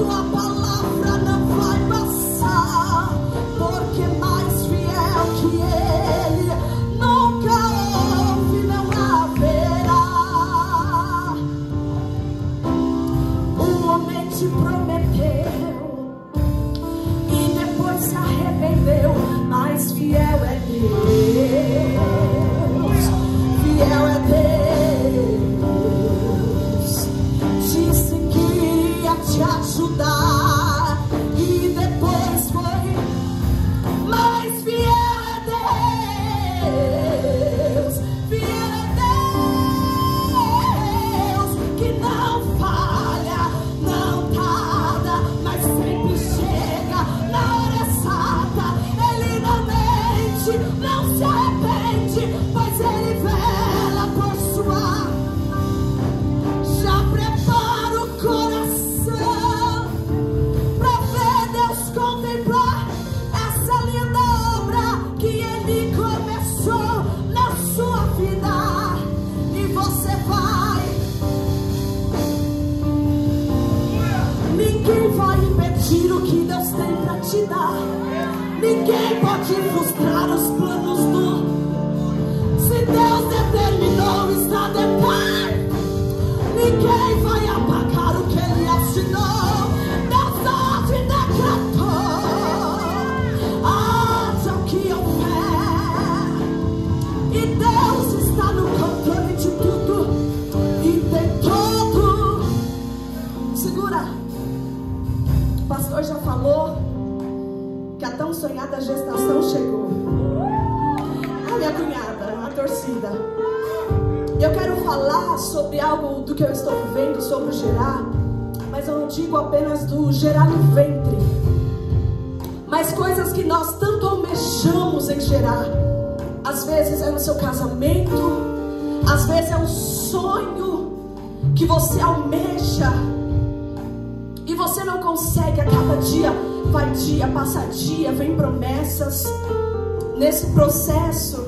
tua palavra não vai passar, porque mais fiel que ele nunca houve, não haverá. Um homem te prometeu e depois se arrependeu, mas fiel é Deus, fiel é Deus. Disse que ia te ajudar e depois foi, mas fiel é Deus, fiel é Deus, que não falha, não tarda, mas sempre chega na hora exata. Ele não mente, não se arrepende, pois ele vela por sua. Já prepara o coração pra ver Deus contemplar essa linda obra que ele começou na sua vida. E você vai, ninguém vai impedir o que Deus tem pra te dar. Ninguém pode frustrar os planos do. Se Deus determinou, está depois. Ninguém vai apagar o que ele assinou. Deus hoje decretou. Haja o que houver, e Deus está no controle de tudo e tem tudo. Segura. O pastor já falou que a tão sonhada gestação chegou. A minha cunhada, a torcida. Eu quero falar sobre algo do que eu estou vivendo, sobre o gerar, mas eu não digo apenas do gerar no ventre, mas coisas que nós tanto almejamos em gerar. Às vezes é no seu casamento, às vezes é um sonho que você almeja e você não consegue. A cada dia, vai dia, passa dia, vem promessas. Nesse processo,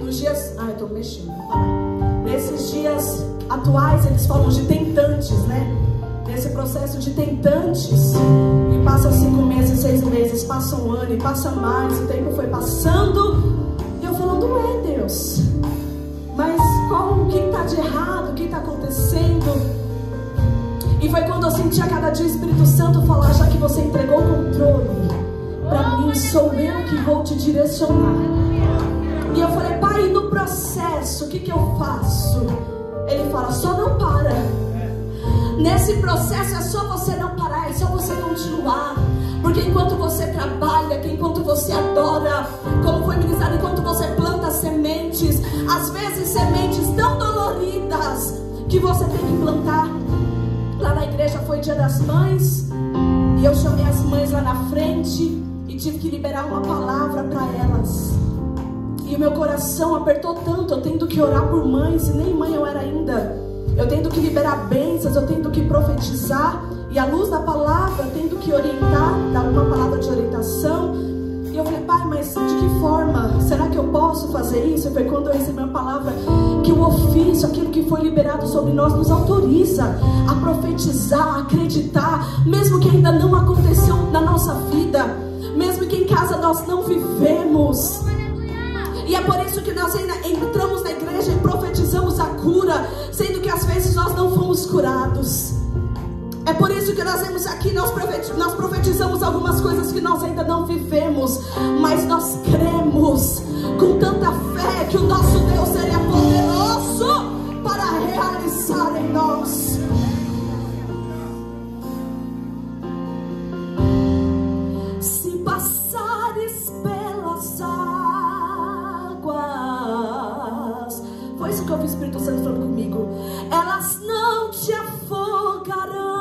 nos dias... eu tô mexendo, vou parar. Nesses dias atuais, eles falam de tentantes, né? Nesse processo de tentantes, e passa 5 meses, 6 meses, passa um ano, e passa mais, o tempo foi passando, e eu falando, Deus, mas o que está de errado, o que está acontecendo? E foi quando eu senti a cada dia o Espírito Santo falar, já que você entregou o controle para mim, sou eu que vou te direcionar. E eu falei, Pai, no processo, o que eu faço? Ele fala, só não para. Nesse processo é só você não parar, é só você continuar. Porque enquanto você trabalha, enquanto você adora, como foi ministrado, enquanto você planta sementes, às vezes sementes tão doloridas que você tem que plantar. Lá na igreja foi Dia das Mães, e eu chamei as mães lá na frente e tive que liberar uma palavra para elas. E o meu coração apertou tanto, eu tendo que orar por mães, e nem mãe eu era ainda. Eu tendo que liberar bênçãos, eu tendo que profetizar, e à luz da palavra, tendo que orientar, dar uma palavra de orientação. E eu falei, Pai, mas de que forma? Será que eu posso fazer isso? E foi quando eu recebi uma palavra que o ofício, aquilo que foi liberado sobre nós, nos autoriza a profetizar, a acreditar, mesmo que ainda não aconteceu na nossa vida, mesmo que em casa nós não vivemos. E é por isso que nós ainda entramos na igreja e profetizamos a cura, sendo que às vezes nós não fomos curados. É por isso que nós vemos aqui, nós profetizamos algumas coisas que nós ainda não vivemos, mas nós cremos com tanta fé que o nosso Deus, Ele é poderoso para realizar em nós. Se passares pelas águas, foi isso que eu vi o Espírito Santo falando comigo, elas não te afogarão.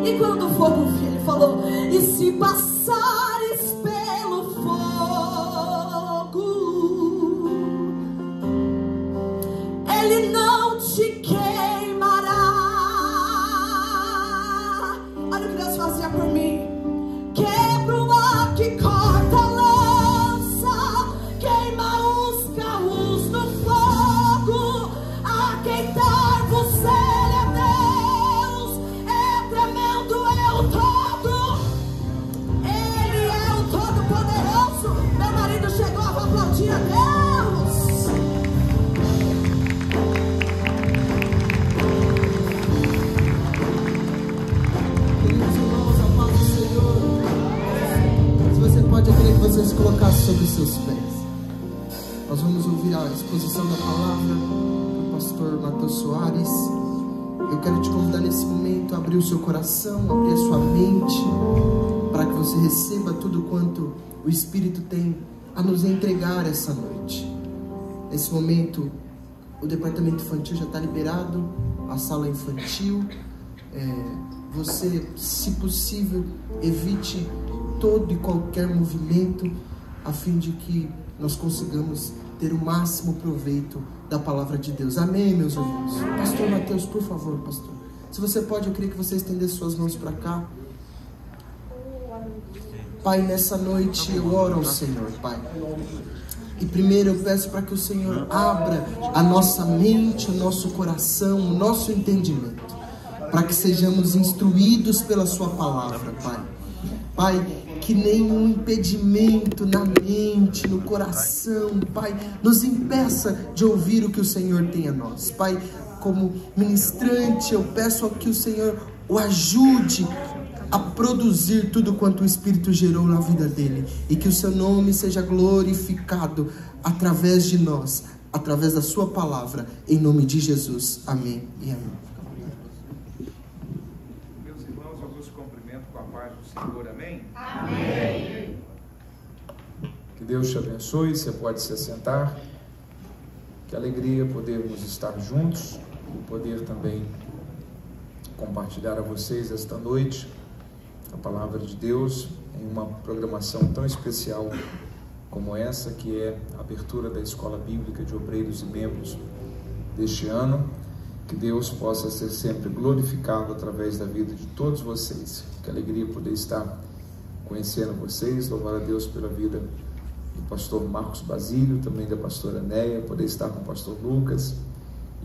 E quando o fogo vir, ele falou, e se passares pelo fogo, ele não te queimará. Olha o que Deus fazia por mim. Quebra o ar que corta a lança, queima os carros no fogo, a quem dar você é Deus. sobre os seus pés. Nós vamos ouvir a exposição da palavra do pastor Matheus Soares. Eu quero te convidar nesse momento a abrir o seu coração, abrir a sua mente, para que você receba tudo quanto o Espírito tem a nos entregar essa noite. Nesse momento, o departamento infantil já está liberado, a sala infantil. Você, se possível, evite todo e qualquer movimento, a fim de que nós consigamos ter o máximo proveito da palavra de Deus. Amém, meus irmãos? Pastor Matheus, por favor, pastor. Se você pode, eu queria que você estendesse suas mãos para cá. Pai, nessa noite eu oro ao Senhor, Pai. E primeiro eu peço para que o Senhor abra a nossa mente, o nosso coração, o nosso entendimento, para que sejamos instruídos pela sua palavra, Pai. Pai, que nenhum impedimento na mente, no coração, Pai, nos impeça de ouvir o que o Senhor tem a nós. Pai, como ministrante, eu peço que o Senhor o ajude a produzir tudo quanto o Espírito gerou na vida dele, e que o seu nome seja glorificado através de nós, através da sua palavra, em nome de Jesus. Amém e amém. Meus irmãos, eu vos cumprimento com a paz do Senhor. Amém? Amém. Que Deus te abençoe. Você pode se assentar. Que alegria podermos estar juntos e poder também compartilhar a vocês esta noite a palavra de Deus em uma programação tão especial como essa, que é a abertura da Escola Bíblica de Obreiros e Membros deste ano. Que Deus possa ser sempre glorificado através da vida de todos vocês. Que alegria poder estar conhecendo vocês. Louvar a Deus pela vida do pastor Marcos Basílio, também da pastora Neia, poder estar com o pastor Lucas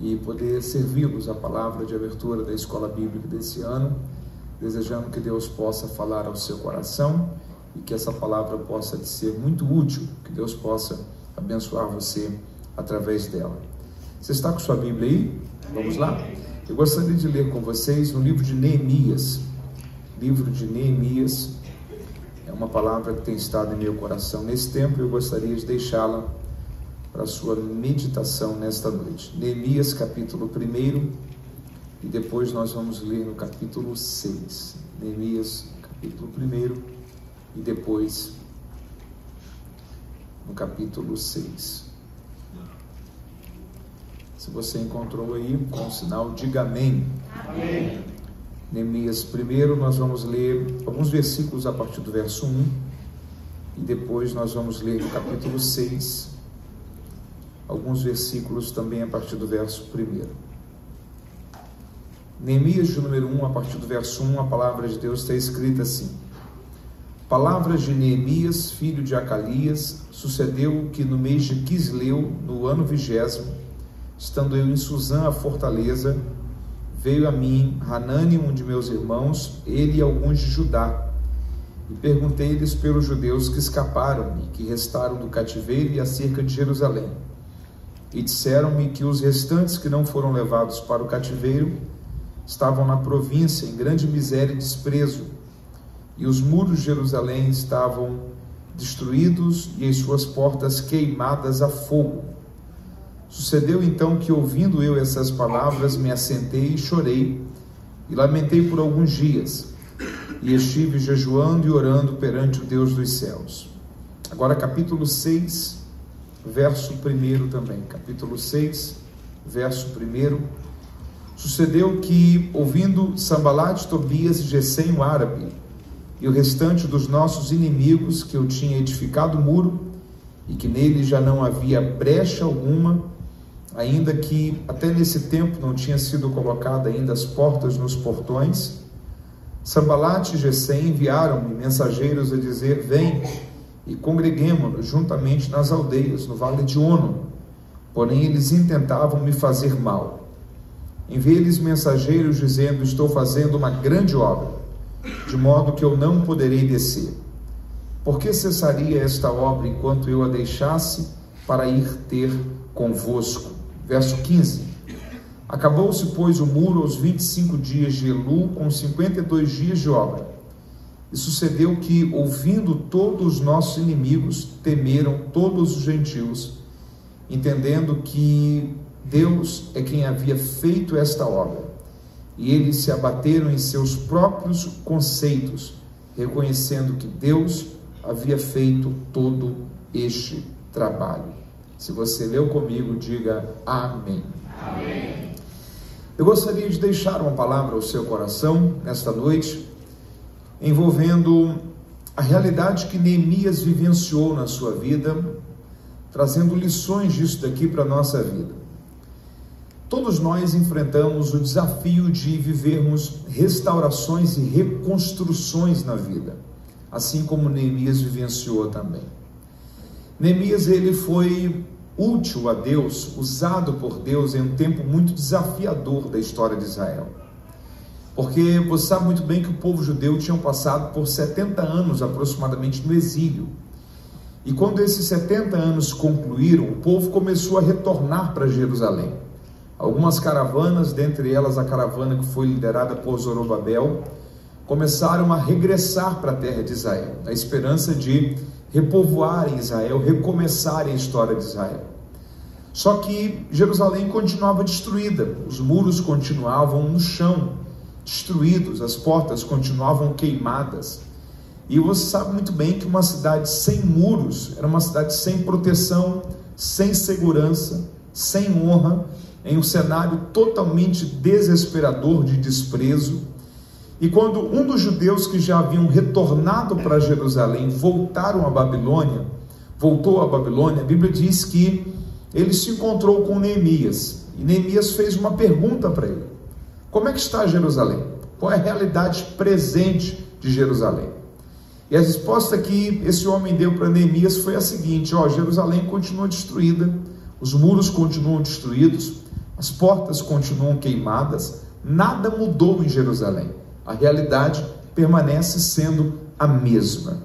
e poder servi-los a palavra de abertura da Escola Bíblica desse ano, desejando que Deus possa falar ao seu coração e que essa palavra possa te ser muito útil, que Deus possa abençoar você através dela. Você está com sua Bíblia aí? Vamos lá? Eu gostaria de ler com vocês no livro de Neemias. Livro de Neemias é uma palavra que tem estado em meu coração nesse tempo, e eu gostaria de deixá-la para a sua meditação nesta noite. Neemias capítulo 1, e depois nós vamos ler no capítulo 6. Neemias capítulo 1 e depois no capítulo 6. Se você encontrou aí com o sinal, diga amém. Amém. Neemias 1, nós vamos ler alguns versículos a partir do verso 1 e depois nós vamos ler no capítulo 6 alguns versículos também a partir do verso 1. Neemias de número 1, a partir do verso 1, a palavra de Deus está escrita assim: Palavras de Neemias, filho de Acalias. Sucedeu que no mês de Quisleu, no ano 20º, estando eu em Suzã, a fortaleza, veio a mim Hanani, um de meus irmãos, ele e alguns de Judá, e perguntei-lhes pelos judeus que escaparam e que restaram do cativeiro e acerca de Jerusalém. E disseram-me que os restantes que não foram levados para o cativeiro estavam na província em grande miséria e desprezo, e os muros de Jerusalém estavam destruídos e as suas portas queimadas a fogo. Sucedeu então que, ouvindo eu essas palavras, me assentei e chorei, e lamentei por alguns dias, e estive jejuando e orando perante o Deus dos céus. Agora capítulo 6, verso 1 também. Capítulo 6, verso 1. Sucedeu que, ouvindo Sambalate, Tobias e Gesem, o árabe, e o restante dos nossos inimigos, que eu tinha edificado o muro, e que nele já não havia brecha alguma, ainda que até nesse tempo não tinha sido colocada ainda as portas nos portões, Sambalate e Gesem enviaram-me mensageiros a dizer: vem e congreguemo-nos juntamente nas aldeias, no vale de Ono. Porém eles intentavam me fazer mal. Enviei-lhes mensageiros dizendo: estou fazendo uma grande obra, de modo que eu não poderei descer. Por que cessaria esta obra enquanto eu a deixasse para ir ter convosco? Verso 15. Acabou-se, pois, o muro aos 25 dias de Elu, com 52 dias de obra. E sucedeu que, ouvindo todos os nossos inimigos, temeram todos os gentios, entendendo que Deus é quem havia feito esta obra. E eles se abateram em seus próprios conceitos, reconhecendo que Deus havia feito todo este trabalho. Se você leu comigo, diga amém. Amém. Eu gostaria de deixar uma palavra ao seu coração nesta noite, envolvendo a realidade que Neemias vivenciou na sua vida, trazendo lições disso daqui para a nossa vida. Todos nós enfrentamos o desafio de vivermos restaurações e reconstruções na vida, assim como Neemias vivenciou também. Neemias, ele foi útil a Deus, usado por Deus em um tempo muito desafiador da história de Israel. Porque você sabe muito bem que o povo judeu tinha passado por 70 anos aproximadamente no exílio. E quando esses 70 anos concluíram, o povo começou a retornar para Jerusalém. Algumas caravanas, dentre elas a caravana que foi liderada por Zorobabel, começaram a regressar para a terra de Israel, na esperança de repovoarem Israel, recomeçarem a história de Israel. Só que Jerusalém continuava destruída, os muros continuavam no chão, destruídos, as portas continuavam queimadas. E você sabe muito bem que uma cidade sem muros era uma cidade sem proteção, sem segurança, sem honra, em um cenário totalmente desesperador de desprezo. E quando um dos judeus que já haviam retornado para Jerusalém voltou à Babilônia, a Bíblia diz que ele se encontrou com Neemias, e Neemias fez uma pergunta para ele: como é que está Jerusalém? Qual é a realidade presente de Jerusalém? E a resposta que esse homem deu para Neemias foi a seguinte: Jerusalém continua destruída, os muros continuam destruídos, as portas continuam queimadas, nada mudou em Jerusalém, a realidade permanece sendo a mesma.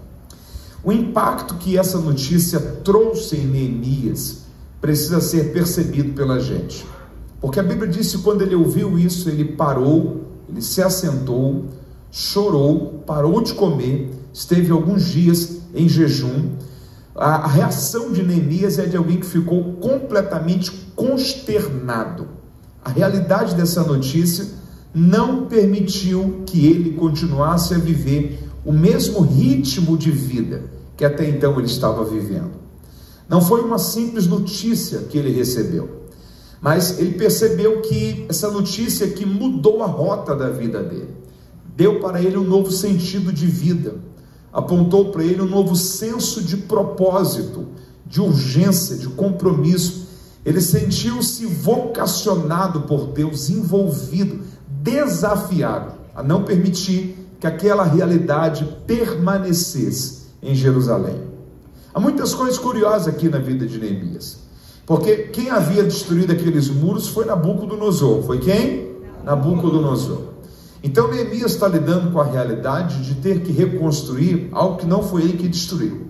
O impacto que essa notícia trouxe em Neemias precisa ser percebido pela gente, porque a Bíblia diz que quando ele ouviu isso, ele parou, ele se assentou, chorou, parou de comer, esteve alguns dias em jejum. A reação de Neemias é de alguém que ficou completamente consternado. A realidade dessa notícia não permitiu que ele continuasse a viver o mesmo ritmo de vida que até então ele estava vivendo. Não foi uma simples notícia que ele recebeu, mas ele percebeu que essa notícia que mudou a rota da vida dele, deu para ele um novo sentido de vida, apontou para ele um novo senso de propósito, de urgência, de compromisso. Ele sentiu-se vocacionado por Deus, envolvido, desafiado a não permitir que aquela realidade permanecesse em Jerusalém. Há muitas coisas curiosas aqui na vida de Neemias, porque quem havia destruído aqueles muros foi Nabucodonosor. Foi quem? Nabucodonosor. Então Neemias está lidando com a realidade de ter que reconstruir algo que não foi ele que destruiu,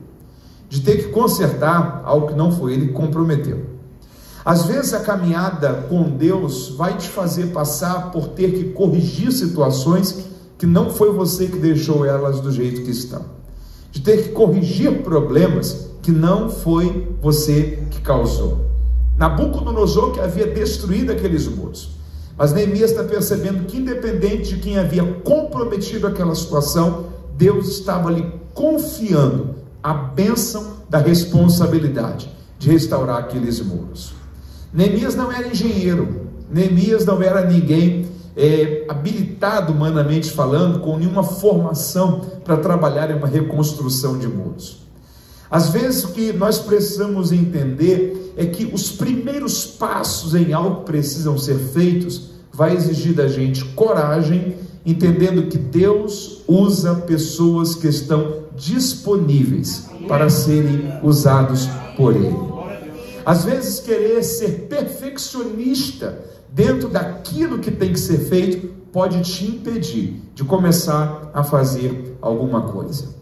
de ter que consertar algo que não foi ele que comprometeu. Às vezes a caminhada com Deus vai te fazer passar por ter que corrigir situações que não foi você que deixou elas do jeito que estão, de ter que corrigir problemas que não foi você que causou. Nabucodonosor que havia destruído aqueles muros, mas Neemias está percebendo que, independente de quem havia comprometido aquela situação, Deus estava ali confiando a bênção da responsabilidade de restaurar aqueles muros. Neemias não era engenheiro, Neemias não era ninguém habilitado humanamente falando, com nenhuma formação para trabalhar em uma reconstrução de muros. Às vezes o que nós precisamos entender é que os primeiros passos em algo que precisam ser feitos vai exigir da gente coragem, entendendo que Deus usa pessoas que estão disponíveis para serem usados por Ele. Às vezes querer ser perfeccionista dentro daquilo que tem que ser feito pode te impedir de começar a fazer alguma coisa.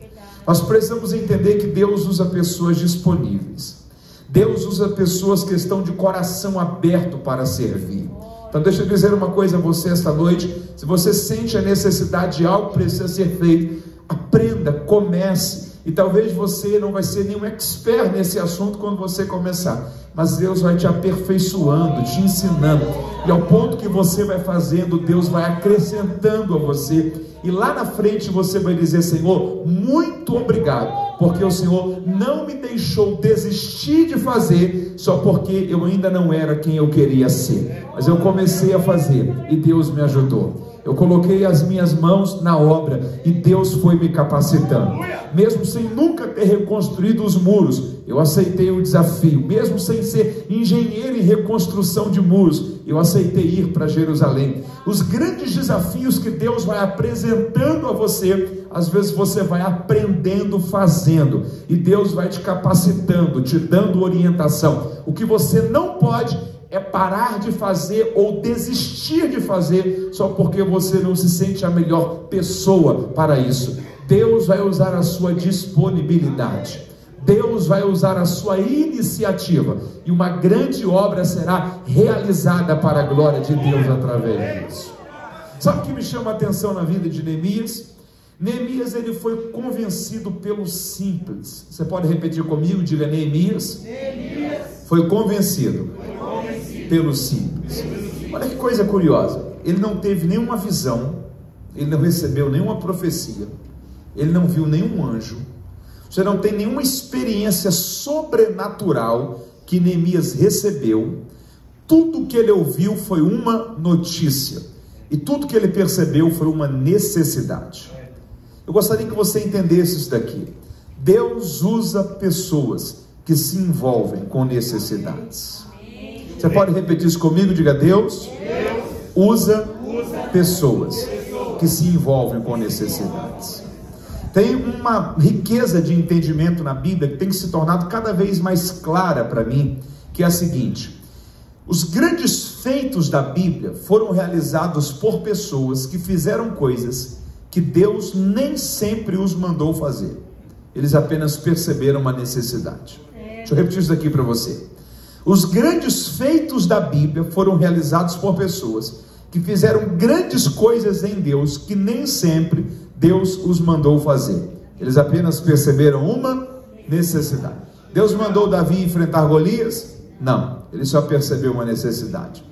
Nós precisamos entender que Deus usa pessoas disponíveis. Deus usa pessoas que estão de coração aberto para servir. Então deixa eu dizer uma coisa a você esta noite: se você sente a necessidade de algo que precisa ser feito, Aprenda, comece. E talvez você não vai ser nenhum expert nesse assunto quando você começar, mas Deus vai te aperfeiçoando, te ensinando, e ao ponto que você vai fazendo, Deus vai acrescentando a você, e lá na frente você vai dizer: Senhor, muito obrigado, porque o Senhor não me deixou desistir de fazer, só porque eu ainda não era quem eu queria ser, mas eu comecei a fazer, e Deus me ajudou. Eu coloquei as minhas mãos na obra e Deus foi me capacitando. Mesmo sem nunca ter reconstruído os muros, eu aceitei o desafio. Mesmo sem ser engenheiro em reconstrução de muros, eu aceitei ir para Jerusalém. Os grandes desafios que Deus vai apresentando a você, às vezes você vai aprendendo fazendo, e Deus vai te capacitando, te dando orientação. O que você não pode é parar de fazer ou desistir de fazer só porque você não se sente a melhor pessoa para isso. Deus vai usar a sua disponibilidade, Deus vai usar a sua iniciativa, e uma grande obra será realizada para a glória de Deus através disso. Sabe o que me chama a atenção na vida de Neemias? Neemias, ele foi convencido pelo simples. Você pode repetir comigo? Diga: Neemias foi convencido pelo simples. Olha que coisa curiosa, ele não teve nenhuma visão, ele não recebeu nenhuma profecia, ele não viu nenhum anjo, você não tem nenhuma experiência sobrenatural que Neemias recebeu. Tudo que ele ouviu foi uma notícia, e tudo que ele percebeu foi uma necessidade. Eu gostaria que você entendesse isso daqui. Deus usa pessoas que se envolvem com necessidades. Você pode repetir isso comigo? Diga: Deus usa pessoas que se envolvem com necessidades. Tem uma riqueza de entendimento na Bíblia que tem se tornado cada vez mais clara para mim, que é a seguinte: os grandes feitos da Bíblia foram realizados por pessoas que fizeram coisas que Deus nem sempre os mandou fazer. Eles apenas perceberam uma necessidade. Deixa eu repetir isso aqui para você. Os grandes feitos da Bíblia foram realizados por pessoas que fizeram grandes coisas em Deus, que nem sempre Deus os mandou fazer. Eles apenas perceberam uma necessidade. Deus mandou Davi enfrentar Golias? Não, ele só percebeu uma necessidade.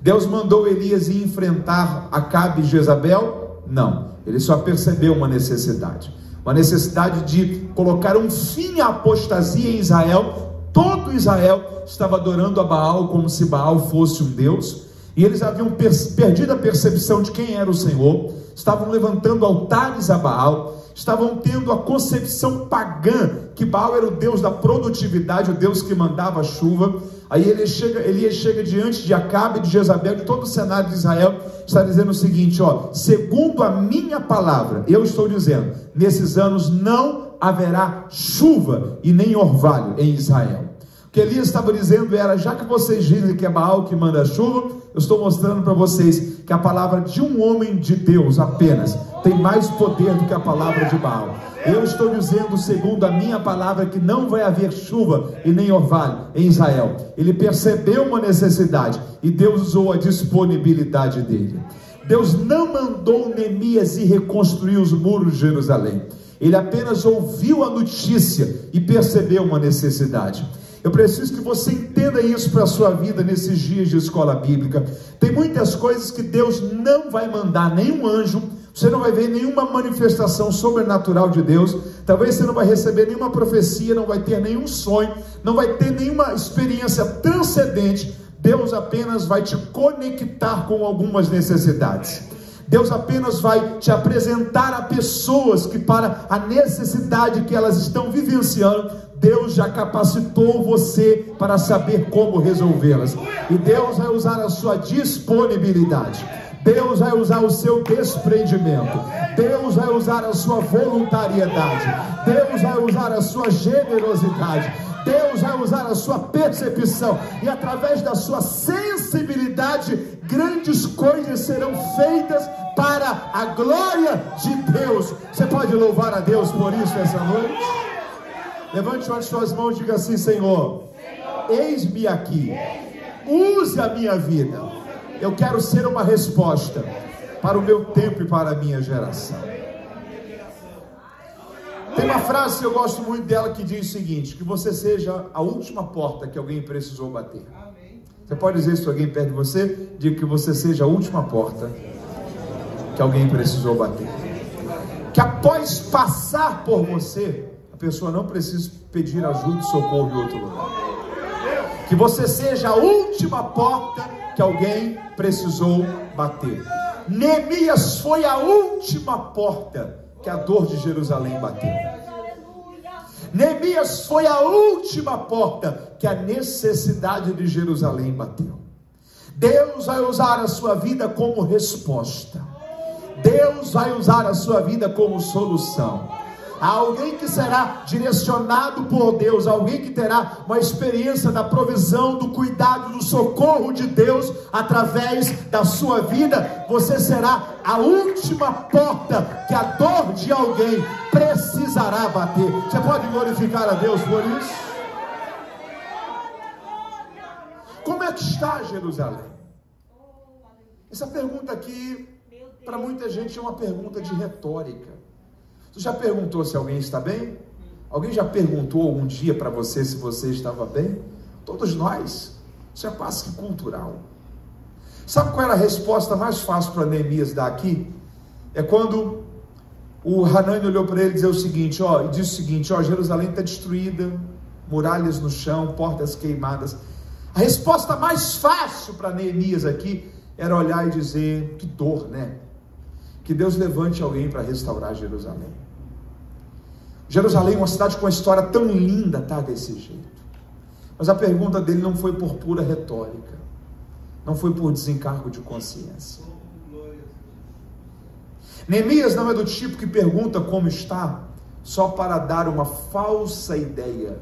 Deus mandou Elias ir enfrentar Acabe e Jezabel? Não, ele só percebeu uma necessidade. Uma necessidade de colocar um fim à apostasia em Israel. Todo Israel estava adorando a Baal como se Baal fosse um Deus, e eles haviam perdido a percepção de quem era o Senhor, estavam levantando altares a Baal, estavam tendo a concepção pagã que Baal era o Deus da produtividade, o Deus que mandava a chuva. Aí Elias chega diante de Acabe, de Jezabel, de todo o cenário de Israel, está dizendo o seguinte: ó, segundo a minha palavra, eu estou dizendo, nesses anos não haverá chuva e nem orvalho em Israel. O que Elias estava dizendo era: já que vocês dizem que é Baal que manda a chuva, eu estou mostrando para vocês que a palavra de um homem de Deus apenas tem mais poder do que a palavra de Baal. Eu estou dizendo, segundo a minha palavra, que não vai haver chuva e nem orvalho em Israel. Ele percebeu uma necessidade e Deus usou a disponibilidade dele. Deus não mandou Neemias ir reconstruir os muros de Jerusalém. Ele apenas ouviu a notícia e percebeu uma necessidade. Eu preciso que você entenda isso para a sua vida nesses dias de escola bíblica. Tem muitas coisas que Deus não vai mandar nenhum anjo, você não vai ver nenhuma manifestação sobrenatural de Deus, talvez você não vai receber nenhuma profecia, não vai ter nenhum sonho, não vai ter nenhuma experiência transcendente. Deus apenas vai te conectar com algumas necessidades. Deus apenas vai te apresentar a pessoas que, para a necessidade que elas estão vivenciando, Deus já capacitou você para saber como resolvê-las. E Deus vai usar a sua disponibilidade, Deus vai usar o seu desprendimento, Deus vai usar a sua voluntariedade, Deus vai usar a sua generosidade, Deus vai usar a sua percepção, e através da sua sensibilidade, grandes coisas serão feitas para a glória de Deus. Você pode louvar a Deus por isso essa noite? Levante as suas mãos e diga assim: Senhor, eis-me aqui, use a minha vida, eu quero ser uma resposta para o meu tempo e para a minha geração. Tem uma frase que eu gosto muito dela que diz o seguinte: que você seja a última porta que alguém precisou bater. Você pode dizer isso a alguém perto de você? Diga que você seja a última porta que alguém precisou bater. Que após passar por você, a pessoa não precisa pedir ajuda e socorro em outro lugar. Que você seja a última porta que alguém precisou bater. Neemias foi a última porta que a dor de Jerusalém bateu. Neemias foi a última porta que a necessidade de Jerusalém bateu. Deus vai usar a sua vida como resposta. Deus vai usar a sua vida como solução. Há alguém que será direcionado por Deus, alguém que terá uma experiência da provisão, do cuidado, do socorro de Deus através da sua vida. Você será a última porta que a dor de alguém precisará bater. Você pode glorificar a Deus por isso? Como é que está Jerusalém? Essa pergunta aqui, para muita gente, é uma pergunta de retórica. Você já perguntou se alguém está bem? Alguém já perguntou algum dia para você se você estava bem? Todos nós. Isso é quase que cultural. Sabe qual era a resposta mais fácil para Neemias dar aqui? É quando o Hanani olhou para ele e disse o seguinte, Jerusalém está destruída, muralhas no chão, portas queimadas. A resposta mais fácil para Neemias aqui era olhar e dizer: que dor, né? Que Deus levante alguém para restaurar Jerusalém. Jerusalém é uma cidade com uma história tão linda, tá desse jeito. Mas a pergunta dele não foi por pura retórica, não foi por desencargo de consciência. Neemias não é do tipo que pergunta como está só para dar uma falsa ideia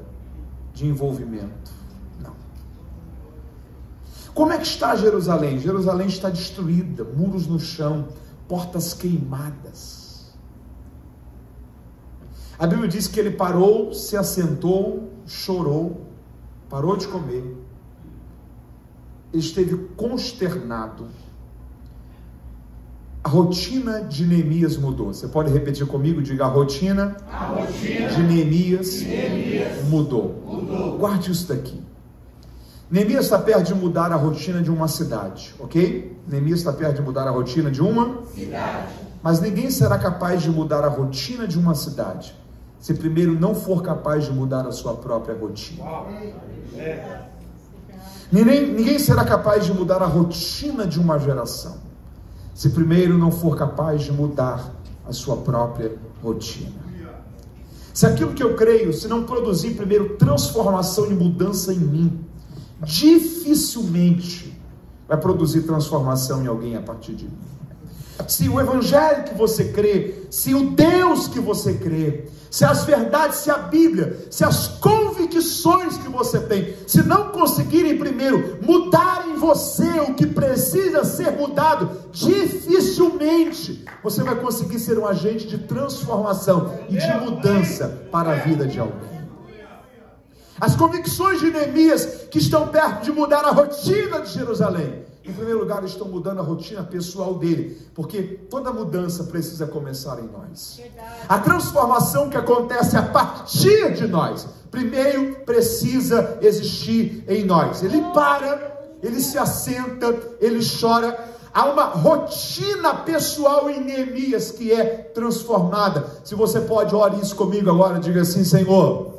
de envolvimento. Não. Como é que está Jerusalém? Jerusalém está destruída, muros no chão, portas queimadas. A Bíblia diz que ele parou, se assentou, chorou, parou de comer. Ele esteve consternado. A rotina de Neemias mudou. Você pode repetir comigo? Diga: a rotina de Neemias mudou. Guarde isso daqui. Neemias está perto de mudar a rotina de uma cidade, ok? Neemias está perto de mudar a rotina de uma cidade. Mas ninguém será capaz de mudar a rotina de uma cidade se primeiro não for capaz de mudar a sua própria rotina. Ninguém será capaz de mudar a rotina de uma geração se primeiro não for capaz de mudar a sua própria rotina. Se aquilo que eu creio, se não produzir primeiro transformação e mudança em mim, dificilmente vai produzir transformação em alguém a partir de mim. Se o evangelho que você crê, se o Deus que você crê, se as verdades, se a Bíblia, se as convicções que você tem, se não conseguirem primeiro mudar em você o que precisa ser mudado, dificilmente você vai conseguir ser um agente de transformação e de mudança para a vida de alguém. As convicções de Neemias, que estão perto de mudar a rotina de Jerusalém, em primeiro lugar, estão mudando a rotina pessoal dele, porque toda mudança precisa começar em nós. A transformação que acontece a partir de nós, primeiro precisa existir em nós. Ele para, ele se assenta, ele chora. Há uma rotina pessoal em Neemias que é transformada. Se você pode, ore isso comigo agora, diga assim: Senhor,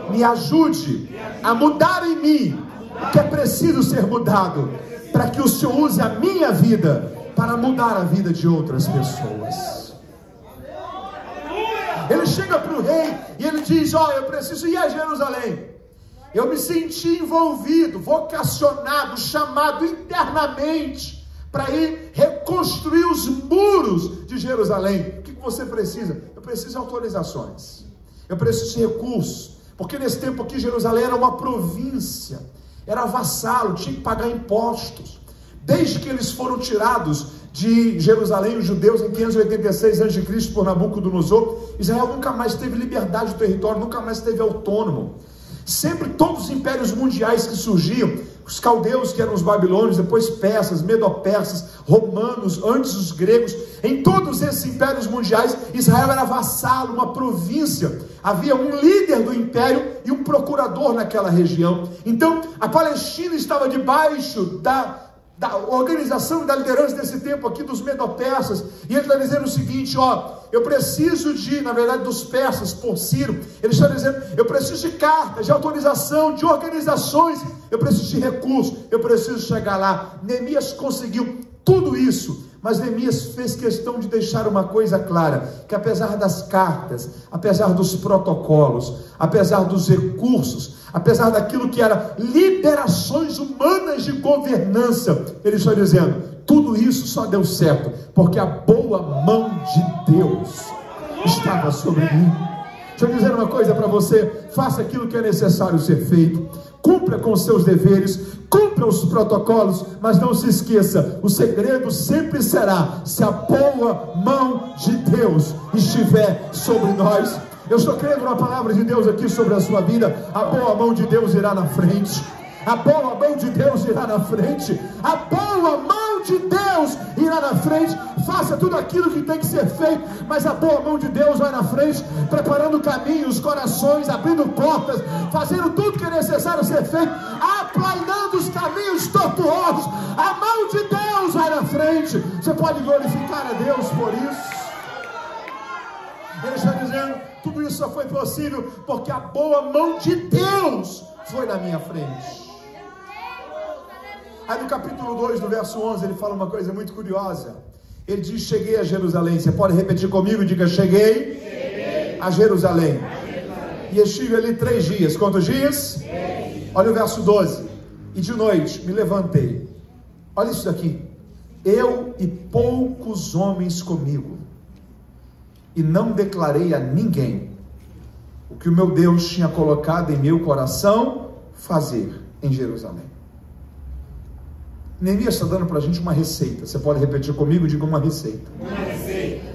me ajude a mudar em mim o que é preciso ser mudado, para que o Senhor use a minha vida para mudar a vida de outras pessoas. Ele chega para o rei e ele diz: eu preciso ir a Jerusalém. Eu me senti envolvido, vocacionado, chamado internamente para ir reconstruir os muros de Jerusalém. O que você precisa? Eu preciso de autorizações, eu preciso de recursos, porque nesse tempo aqui Jerusalém era uma província, era vassalo, tinha que pagar impostos. Desde que eles foram tirados de Jerusalém, os judeus, em 586 a.C. por Nabucodonosor, Israel nunca mais teve liberdade do território, nunca mais teve autônomo. Sempre todos os impérios mundiais que surgiam Os caldeus, que eram os babilônios, depois persas, medo-persas, romanos, antes os gregos, em todos esses impérios mundiais, Israel era vassalo, uma província. Havia um líder do império e um procurador naquela região. Então, a Palestina estava debaixo da organização e da liderança desse tempo aqui dos medo-persas, e ele está dizendo o seguinte, eu preciso na verdade dos persas, por Ciro, ele está dizendo, eu preciso de cartas, de autorização, de organizações, eu preciso de recursos, eu preciso chegar lá. Neemias conseguiu tudo isso, mas Neemias fez questão de deixar uma coisa clara, que apesar das cartas, apesar dos protocolos, apesar dos recursos, apesar daquilo que era liberações humanas de governança, ele está dizendo, tudo isso só deu certo, porque a boa mão de Deus estava sobre mim. Deixa eu dizer uma coisa para você, faça aquilo que é necessário ser feito, cumpra com os seus deveres, cumpra os protocolos, mas não se esqueça, o segredo sempre será, se a boa mão de Deus estiver sobre nós. Eu estou crendo na palavra de Deus aqui sobre a sua vida, a boa mão de Deus irá na frente, a boa mão de Deus irá na frente, a boa mão de Deus irá na frente. Faça tudo aquilo que tem que ser feito, mas a boa mão de Deus vai na frente, preparando caminhos, corações, abrindo portas, fazendo tudo que é necessário ser feito, aplanando os caminhos tortuosos. A mão de Deus vai na frente. Você pode glorificar a Deus por isso. Ele está dizendo, tudo isso só foi possível porque a boa mão de Deus foi na minha frente. Aí no capítulo 2, no verso 11, ele fala uma coisa muito curiosa. Ele diz, cheguei a Jerusalém. Você pode repetir comigo? Diga, cheguei a Jerusalém. E estive ali 3 dias. Quantos dias? Olha o verso 12. E de noite me levantei. Olha isso daqui. Eu e poucos homens comigo. E não declarei a ninguém o que o meu Deus tinha colocado em meu coração fazer em Jerusalém. Neemias está dando para a gente uma receita. Você pode repetir comigo? Diga uma receita. Uma receita.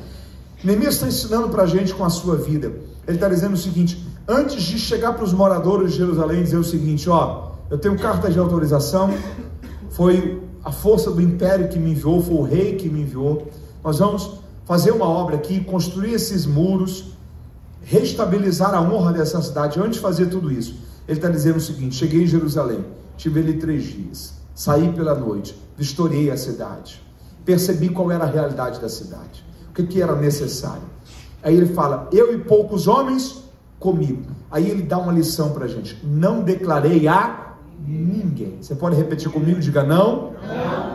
Neemias está ensinando para a gente com a sua vida. Ele está dizendo o seguinte, antes de chegar para os moradores de Jerusalém, dizer o seguinte, eu tenho carta de autorização, foi a força do império que me enviou, foi o rei que me enviou, nós vamos fazer uma obra aqui, construir esses muros, restabilizar a honra dessa cidade. Antes de fazer tudo isso, ele está dizendo o seguinte, cheguei em Jerusalém, tive ali 3 dias, saí pela noite, vistoriei a cidade, percebi qual era a realidade da cidade, o que era necessário. Aí ele fala, eu e poucos homens comigo. Aí ele dá uma lição para a gente, não declarei a ninguém. Você pode repetir comigo? Diga, não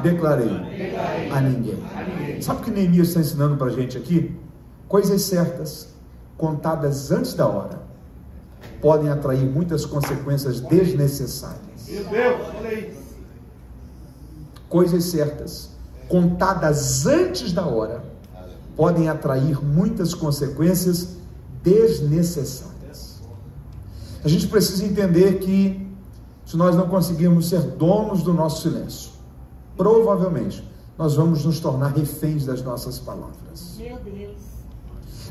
declarei a ninguém. Sabe o que Neemias está ensinando para a gente aqui? Coisas certas, contadas antes da hora, podem atrair muitas consequências desnecessárias. Meu Deus, olha aí. Coisas certas, contadas antes da hora, podem atrair muitas consequências desnecessárias. A gente precisa entender que, se nós não conseguirmos ser donos do nosso silêncio, provavelmente nós vamos nos tornar reféns das nossas palavras. Meu Deus.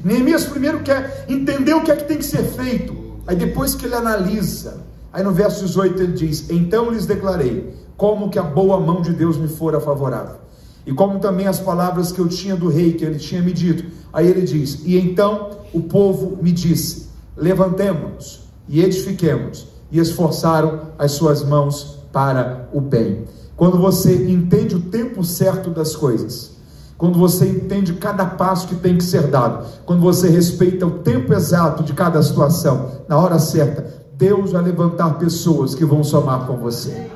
Neemias primeiro quer entender o que é que tem que ser feito. Aí depois que ele analisa, aí no verso 18 ele diz, então lhes declarei, como que a boa mão de Deus me fora favorável, e como também as palavras que eu tinha do rei, que ele tinha me dito. Aí ele diz, e então o povo me disse, levantemo-nos e edifiquemos, e esforçaram as suas mãos para o bem. Quando você entende o tempo certo das coisas, quando você entende cada passo que tem que ser dado, quando você respeita o tempo exato de cada situação, na hora certa, Deus vai levantar pessoas que vão somar com você.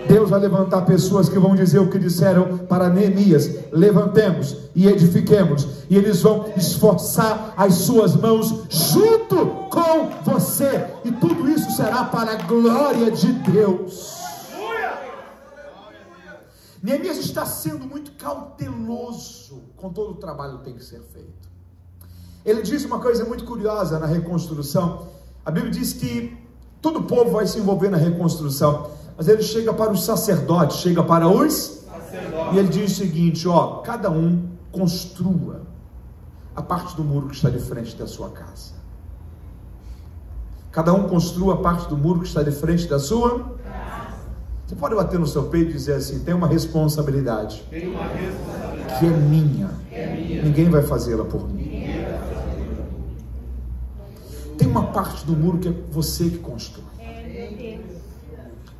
Deus vai levantar pessoas que vão dizer o que disseram para Neemias, levantemos e edifiquemos, e eles vão esforçar as suas mãos junto com você, e tudo isso será para a glória de Deus. Neemias está sendo muito cauteloso com todo o trabalho que tem que ser feito. Ele diz uma coisa muito curiosa na reconstrução. A Bíblia diz que todo o povo vai se envolver na reconstrução, mas ele chega para os sacerdotes, chega para os sacerdotes, e ele diz o seguinte, cada um construa a parte do muro que está de frente da sua casa. Cada um construa a parte do muro que está de frente da sua casa. Você pode bater no seu peito e dizer assim: tem uma responsabilidade, que é minha, ninguém vai fazê-la por mim. Tem uma parte do muro que é você que constrói.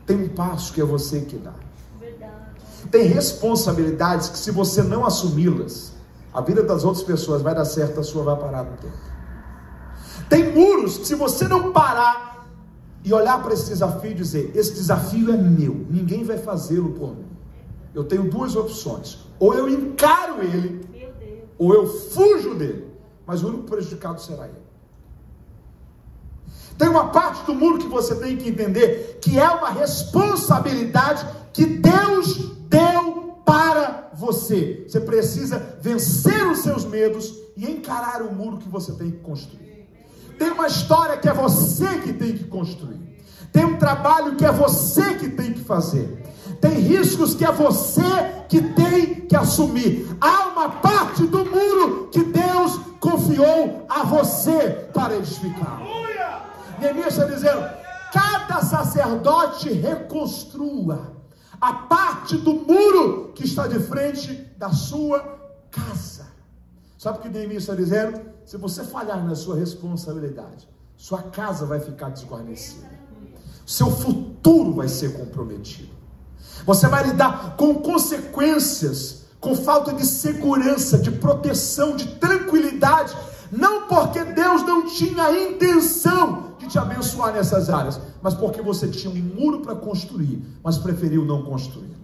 Tem um passo que é você que dá. Tem responsabilidades que, se você não assumi-las, a vida das outras pessoas vai dar certo, a sua vai parar no tempo. Tem muros que, se você não parar e olhar para esse desafio e dizer: esse desafio é meu, ninguém vai fazê-lo por mim. Eu tenho duas opções: ou eu encaro ele, ou eu fujo dele, mas o único prejudicado será ele. Tem uma parte do muro que você tem que entender, que é uma responsabilidade que Deus deu para você. Você precisa vencer os seus medos e encarar o muro que você tem que construir. Tem uma história que é você que tem que construir. Tem um trabalho que é você que tem que fazer. Tem riscos que é você que tem que assumir. Há uma parte do muro que Deus confiou a você para edificar. Neemias está dizendo: cada sacerdote reconstrua a parte do muro que está de frente da sua casa. Sabe o que Neemias está dizendo? Se você falhar na sua responsabilidade, sua casa vai ficar desguarnecida, seu futuro vai ser comprometido, você vai lidar com consequências, com falta de segurança, de proteção, de tranquilidade, não porque Deus não tinha a intenção de te abençoar nessas áreas, mas porque você tinha um muro para construir, mas preferiu não construir.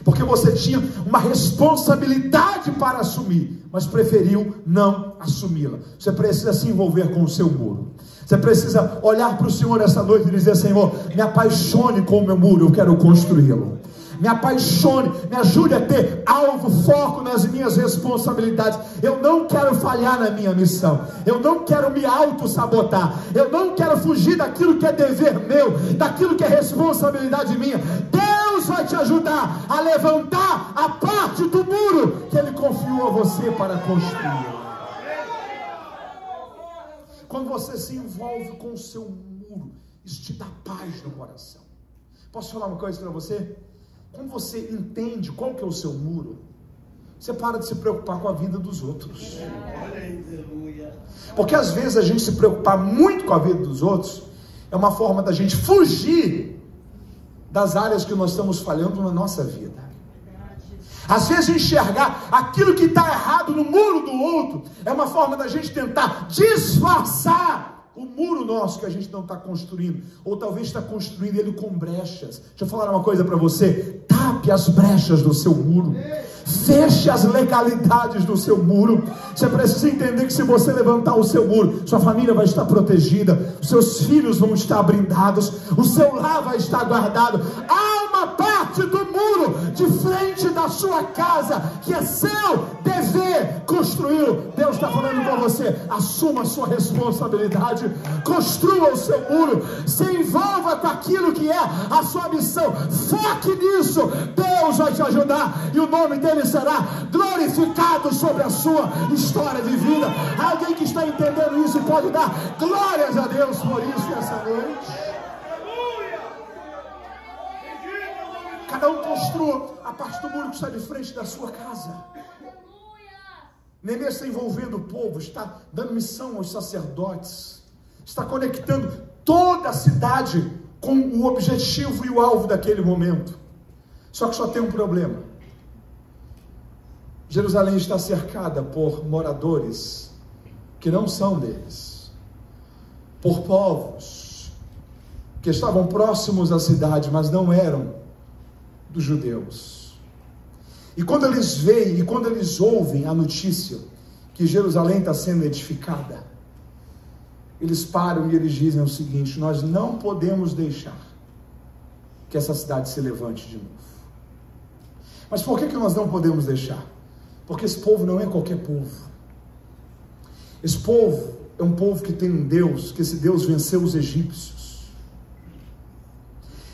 Porque você tinha uma responsabilidade para assumir, mas preferiu não assumi-la. Você precisa se envolver com o seu muro. Você precisa olhar para o Senhor essa noite e dizer: Senhor, me apaixone com o meu muro, eu quero construí-lo. Me apaixone, me ajude a ter alvo, foco nas minhas responsabilidades. Eu não quero falhar na minha missão. Eu não quero me auto-sabotar. Eu não quero fugir daquilo que é dever meu, daquilo que é responsabilidade minha. Deus vai te ajudar a levantar a parte do muro que Ele confiou a você para construir. Quando você se envolve com o seu muro, isso te dá paz no coração. Posso falar uma coisa para você? Quando você entende qual que é o seu muro, você para de se preocupar com a vida dos outros. Porque às vezes a gente se preocupar muito com a vida dos outros é uma forma da gente fugir das áreas que nós estamos falhando na nossa vida. Às vezes enxergar aquilo que está errado no muro do outro é uma forma da gente tentar disfarçar o muro nosso que a gente não está construindo, ou talvez está construindo ele com brechas. Deixa eu falar uma coisa para você: tape as brechas do seu muro, feche as legalidades do seu muro. Você precisa entender que se você levantar o seu muro, sua família vai estar protegida, os seus filhos vão estar blindados, o seu lar vai estar guardado. Há uma parte do muro de frente da sua casa que é seu dever construí-lo. Deus está falando com você: assuma a sua responsabilidade, construa o seu muro, se envolva com aquilo que é a sua missão, foque nisso. Deus vai te ajudar e o nome dele será glorificado sobre a sua história de vida. Alguém que está entendendo isso pode dar glórias a Deus por isso essa noite. Cada um construa a parte do muro que está de frente da sua casa. Neemias está envolvendo o povo, está dando missão aos sacerdotes, está conectando toda a cidade com o objetivo e o alvo daquele momento. Só que só tem um problema: Jerusalém está cercada por moradores que não são deles, por povos que estavam próximos à cidade, mas não eram dos judeus. E quando eles veem e quando eles ouvem a notícia que Jerusalém está sendo edificada, eles param e eles dizem o seguinte: nós não podemos deixar que essa cidade se levante de novo. Mas por que nós não podemos deixar? Porque esse povo não é qualquer povo. Esse povo é um povo que tem um Deus, que esse Deus venceu os egípcios.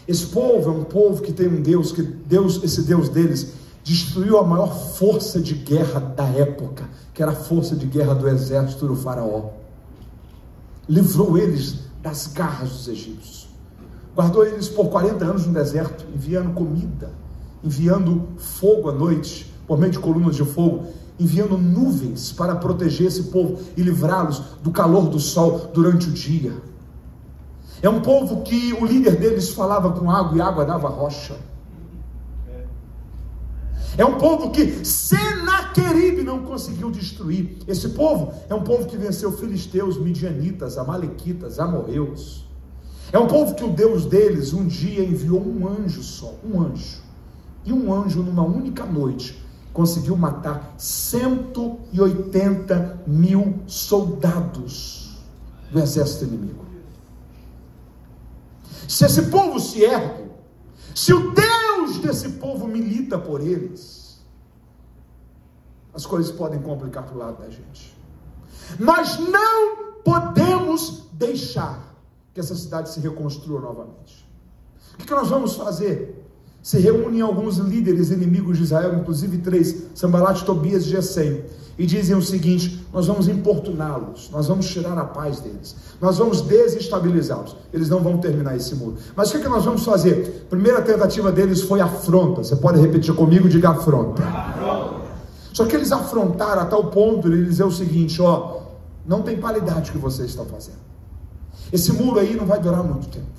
Esse povo é um povo que tem um Deus, que esse Deus deles destruiu a maior força de guerra da época, que era a força de guerra do exército do faraó. Livrou eles das garras dos egípcios. guardou eles por 40 anos no deserto, enviando comida, enviando fogo à noite, por meio de colunas de fogo, enviando nuvens para proteger esse povo e livrá-los do calor do sol durante o dia. É um povo que o líder deles falava com água e a água dava rocha. É um povo que Senaqueribe não conseguiu destruir. Esse povo é um povo que venceu filisteus, midianitas, amalequitas, amorreus. É um povo que o Deus deles um dia enviou um anjo só, um anjo. E um anjo numa única noite conseguiu matar 180 mil soldados do exército inimigo. Se esse povo se ergue, se o Deus desse povo milita por eles, as coisas podem complicar para o lado da gente. Nós não podemos deixar que essa cidade se reconstrua novamente. O que nós vamos fazer? Se reúnem alguns líderes inimigos de Israel, inclusive 3, Sambalat, Tobias e Gesem, e dizem o seguinte: nós vamos importuná-los, nós vamos tirar a paz deles, nós vamos desestabilizá-los. Eles não vão terminar esse muro. Mas o que nós vamos fazer? A primeira tentativa deles foi afronta. Você pode repetir comigo? Diga afronta. Só que eles afrontaram a tal ponto de dizer o seguinte: ó, não tem qualidade o que vocês estão fazendo. Esse muro aí não vai durar muito tempo.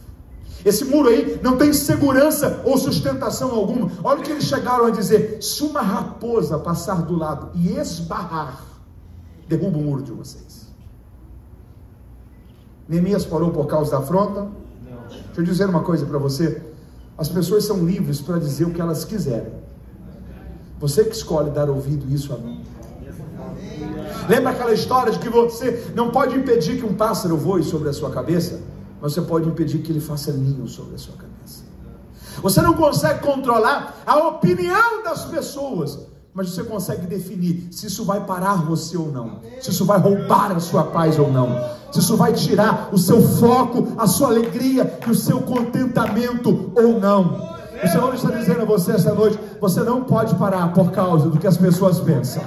Esse muro aí não tem segurança ou sustentação alguma. Olha o que eles chegaram a dizer: se uma raposa passar do lado e esbarrar, derruba o muro de vocês. Neemias parou por causa da afronta? Não. Deixa eu dizer uma coisa para você: as pessoas são livres para dizer o que elas quiserem. Você que escolhe dar ouvido isso a mim. Lembra aquela história de que você não pode impedir que um pássaro voe sobre a sua cabeça, mas você pode impedir que ele faça ninho sobre a sua cabeça. Você não consegue controlar a opinião das pessoas, mas você consegue definir se isso vai parar você ou não, se isso vai roubar a sua paz ou não, se isso vai tirar o seu foco, a sua alegria e o seu contentamento ou não. O Senhor está dizendo a você esta noite: você não pode parar por causa do que as pessoas pensam.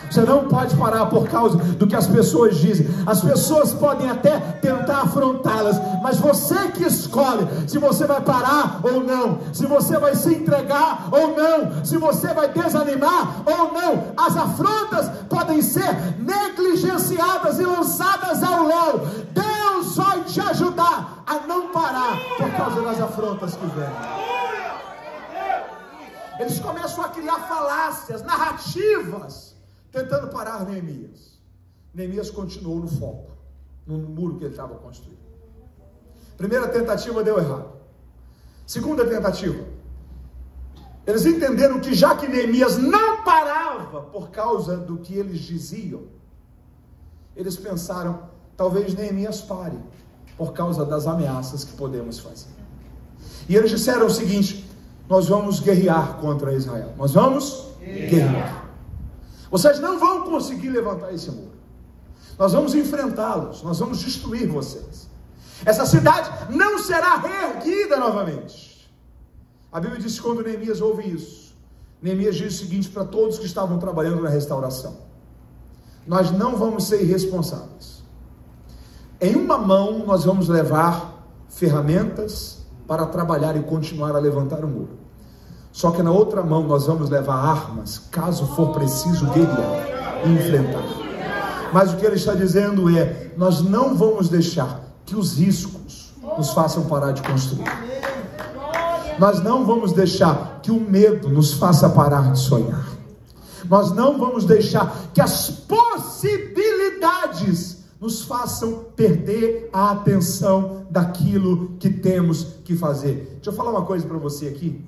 Você não pode parar por causa do que as pessoas dizem. As pessoas podem até tentar afrontá-las, mas você que escolhe se você vai parar ou não, se você vai se entregar ou não, se você vai desanimar ou não. As afrontas podem ser negligenciadas e lançadas ao léu. Deus vai te ajudar a não parar por causa das afrontas que vêm. Eles começam a criar falácias, narrativas, tentando parar Neemias. Neemias continuou no foco, no muro que ele estava construindo. Primeira tentativa deu errado. Segunda tentativa, eles entenderam que já que Neemias não parava por causa do que eles diziam, eles pensaram: talvez Neemias pare por causa das ameaças que podemos fazer. E eles disseram o seguinte: nós vamos guerrear contra Israel. Nós vamos guerrear. Vocês não vão conseguir levantar esse muro. Nós vamos enfrentá-los. Nós vamos destruir vocês. Essa cidade não será reerguida novamente. A Bíblia diz que quando Neemias ouve isso, Neemias diz o seguinte para todos que estavam trabalhando na restauração: nós não vamos ser irresponsáveis. Em uma mão nós vamos levar ferramentas para trabalhar e continuar a levantar o muro. Só que na outra mão nós vamos levar armas, caso for preciso guerrear e enfrentar. Mas o que ele está dizendo é: nós não vamos deixar que os riscos nos façam parar de construir. Nós não vamos deixar que o medo nos faça parar de sonhar. Nós não vamos deixar que as possibilidades nos façam perder a atenção daquilo que temos que fazer. Deixa eu falar uma coisa para você aqui.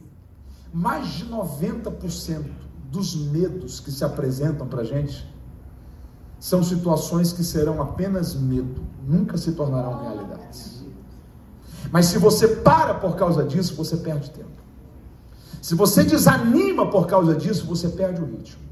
Mais de 90% dos medos que se apresentam para a gente são situações que serão apenas medo, nunca se tornarão realidades. Mas se você para por causa disso, você perde tempo. Se você desanima por causa disso, você perde o ritmo.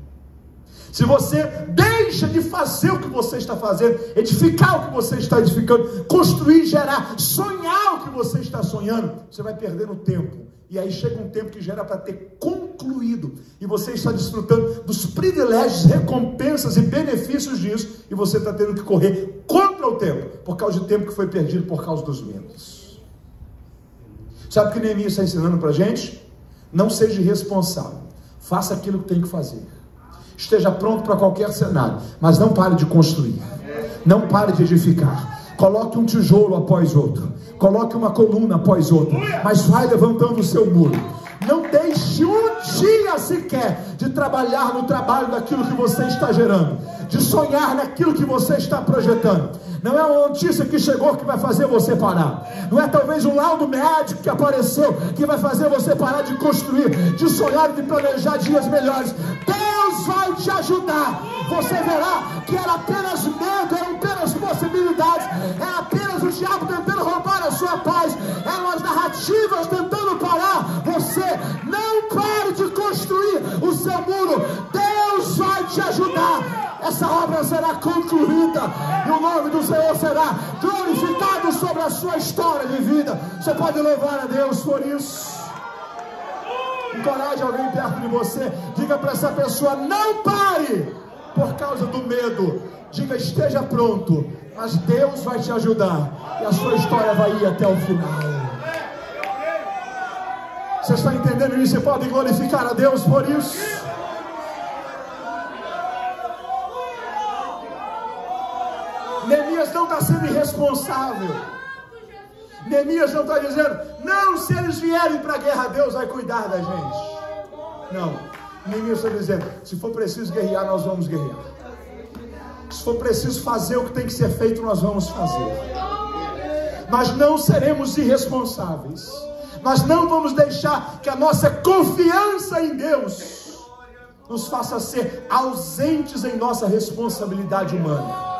Se você deixa de fazer o que você está fazendo, edificar o que você está edificando, construir, gerar, sonhar o que você está sonhando, você vai perdendo tempo. E aí chega um tempo que já era para ter concluído, e você está desfrutando dos privilégios, recompensas e benefícios disso, e você está tendo que correr contra o tempo, por causa do tempo que foi perdido por causa dos medos. Sabe o que Neemias está ensinando para a gente? Não seja irresponsável. Faça aquilo que tem que fazer. Esteja pronto para qualquer cenário, mas não pare de construir. Não pare de edificar. Coloque um tijolo após outro. Coloque uma coluna após outra. Mas vai levantando o seu muro. Não deixe um dia sequer de trabalhar no trabalho daquilo que você está gerando, de sonhar naquilo que você está projetando. Não é uma notícia que chegou que vai fazer você parar. Não é talvez um laudo médico que apareceu que vai fazer você parar de construir, de sonhar e de planejar dias melhores. Deus vai te ajudar. Você verá que era apenas medo, eram apenas possibilidades, era apenas o diabo tentando roubar a sua paz, eram as narrativas tentando parar você. Não pare de construir o seu muro. Deus vai te ajudar. Essa obra será concluída e o nome do Senhor será glorificado sobre a sua história de vida. Você pode louvar a Deus por isso. Encoraje alguém perto de você. Diga para essa pessoa: não pare por causa do medo. Diga: esteja pronto, mas Deus vai te ajudar e a sua história vai ir até o final. Você está entendendo isso? Você pode glorificar a Deus por isso? Neemias não está sendo irresponsável. Neemias não está dizendo: não, se eles vierem para a guerra, Deus vai cuidar da gente. Não, Neemias está dizendo: se for preciso guerrear, nós vamos guerrear. Se for preciso fazer o que tem que ser feito, nós vamos fazer. Nós não seremos irresponsáveis. Nós não vamos deixar que a nossa confiança em Deus nos faça ser ausentes em nossa responsabilidade humana.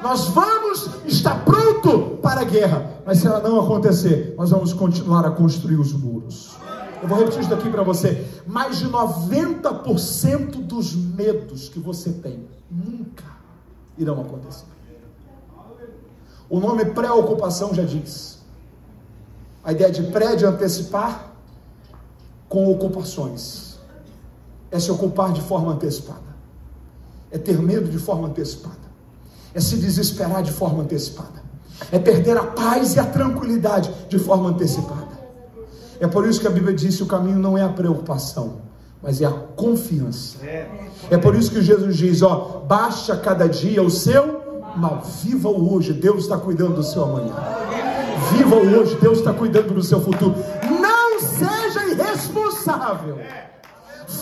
Nós vamos estar pronto para a guerra, mas se ela não acontecer, nós vamos continuar a construir os muros. Eu vou repetir isso daqui para você: mais de 90% dos medos que você tem nunca irão acontecer. O nome preocupação já diz. A ideia de pré, de antecipar, com ocupações. É se ocupar de forma antecipada. É ter medo de forma antecipada. É se desesperar de forma antecipada. É perder a paz e a tranquilidade de forma antecipada. É por isso que a Bíblia diz que o caminho não é a preocupação, mas é a confiança. É por isso que Jesus diz: ó, baixa cada dia o seu mal. Viva o hoje, Deus está cuidando do seu amanhã. Viva o hoje, Deus está cuidando do seu futuro. Não seja irresponsável.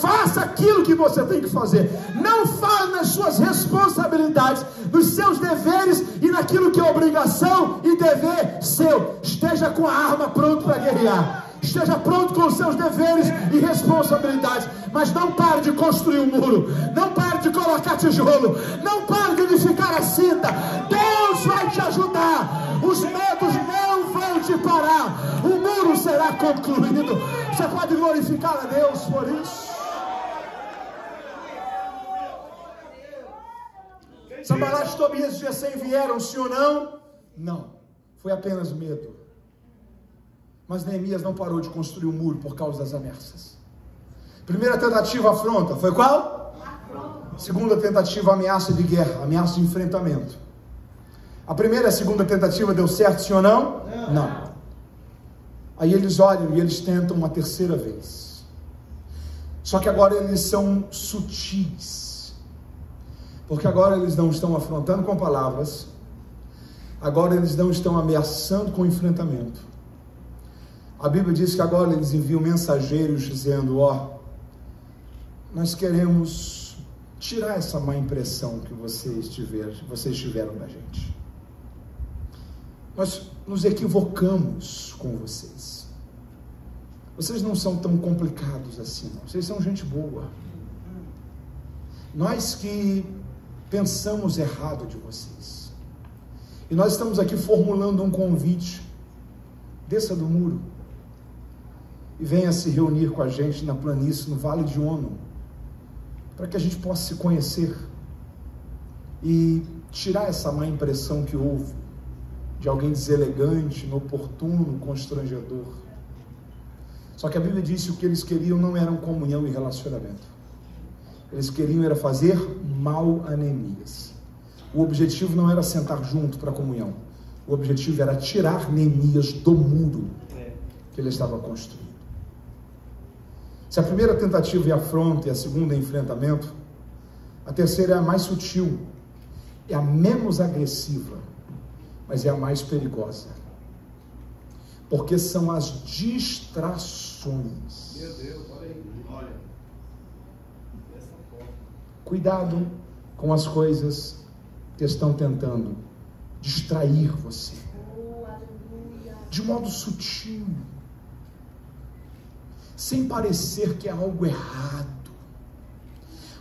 Faça aquilo que você tem que fazer. Não fale nas suas responsabilidades, nos seus deveres e naquilo que é obrigação e dever seu. Esteja com a arma pronto para guerrear. Esteja pronto com os seus deveres e responsabilidades. Mas não pare de construir um muro. Não pare de colocar tijolo. Não pare de edificar a cinta. Deus vai te ajudar. Os medos não vão te parar. O muro será concluído. Você pode glorificar a Deus por isso. Sambalat, Tobias e Gesem vieram, sim ou não? Não. Foi apenas medo. Mas Neemias não parou de construir o muro por causa das ameaças. Primeira tentativa, afronta. Foi qual? Segunda tentativa, ameaça de guerra, ameaça de enfrentamento. A primeira e a segunda tentativa deu certo, sim ou não? Não. Aí eles olham e eles tentam uma terceira vez. Só que agora eles são sutis. Porque agora eles não estão afrontando com palavras. Agora eles não estão ameaçando com enfrentamento. A Bíblia diz que agora eles enviam mensageiros dizendo: ó, nós queremos tirar essa má impressão que vocês tiveram da gente. Nós nos equivocamos com vocês. Vocês não são tão complicados assim, não. Vocês são gente boa. Nós que pensamos errado de vocês. E nós estamos aqui formulando um convite. Desça do muro e venha se reunir com a gente na planície, no Vale de Ono, para que a gente possa se conhecer e tirar essa má impressão que houve de alguém deselegante, inoportuno, constrangedor. Só que a Bíblia disse que o que eles queriam não era comunhão e relacionamento. Eles queriam era fazer mal a Neemias. O objetivo não era sentar junto para comunhão. O objetivo era tirar Neemias do muro. que ele estava construindo. Se a primeira tentativa é afronta e a segunda é enfrentamento, a terceira é a mais sutil, é a menos agressiva, mas é a mais perigosa. Porque são as distrações. Meu Deus, olha aí. Olha. Cuidado com as coisas que estão tentando distrair você. De modo sutil. Sem parecer que é algo errado.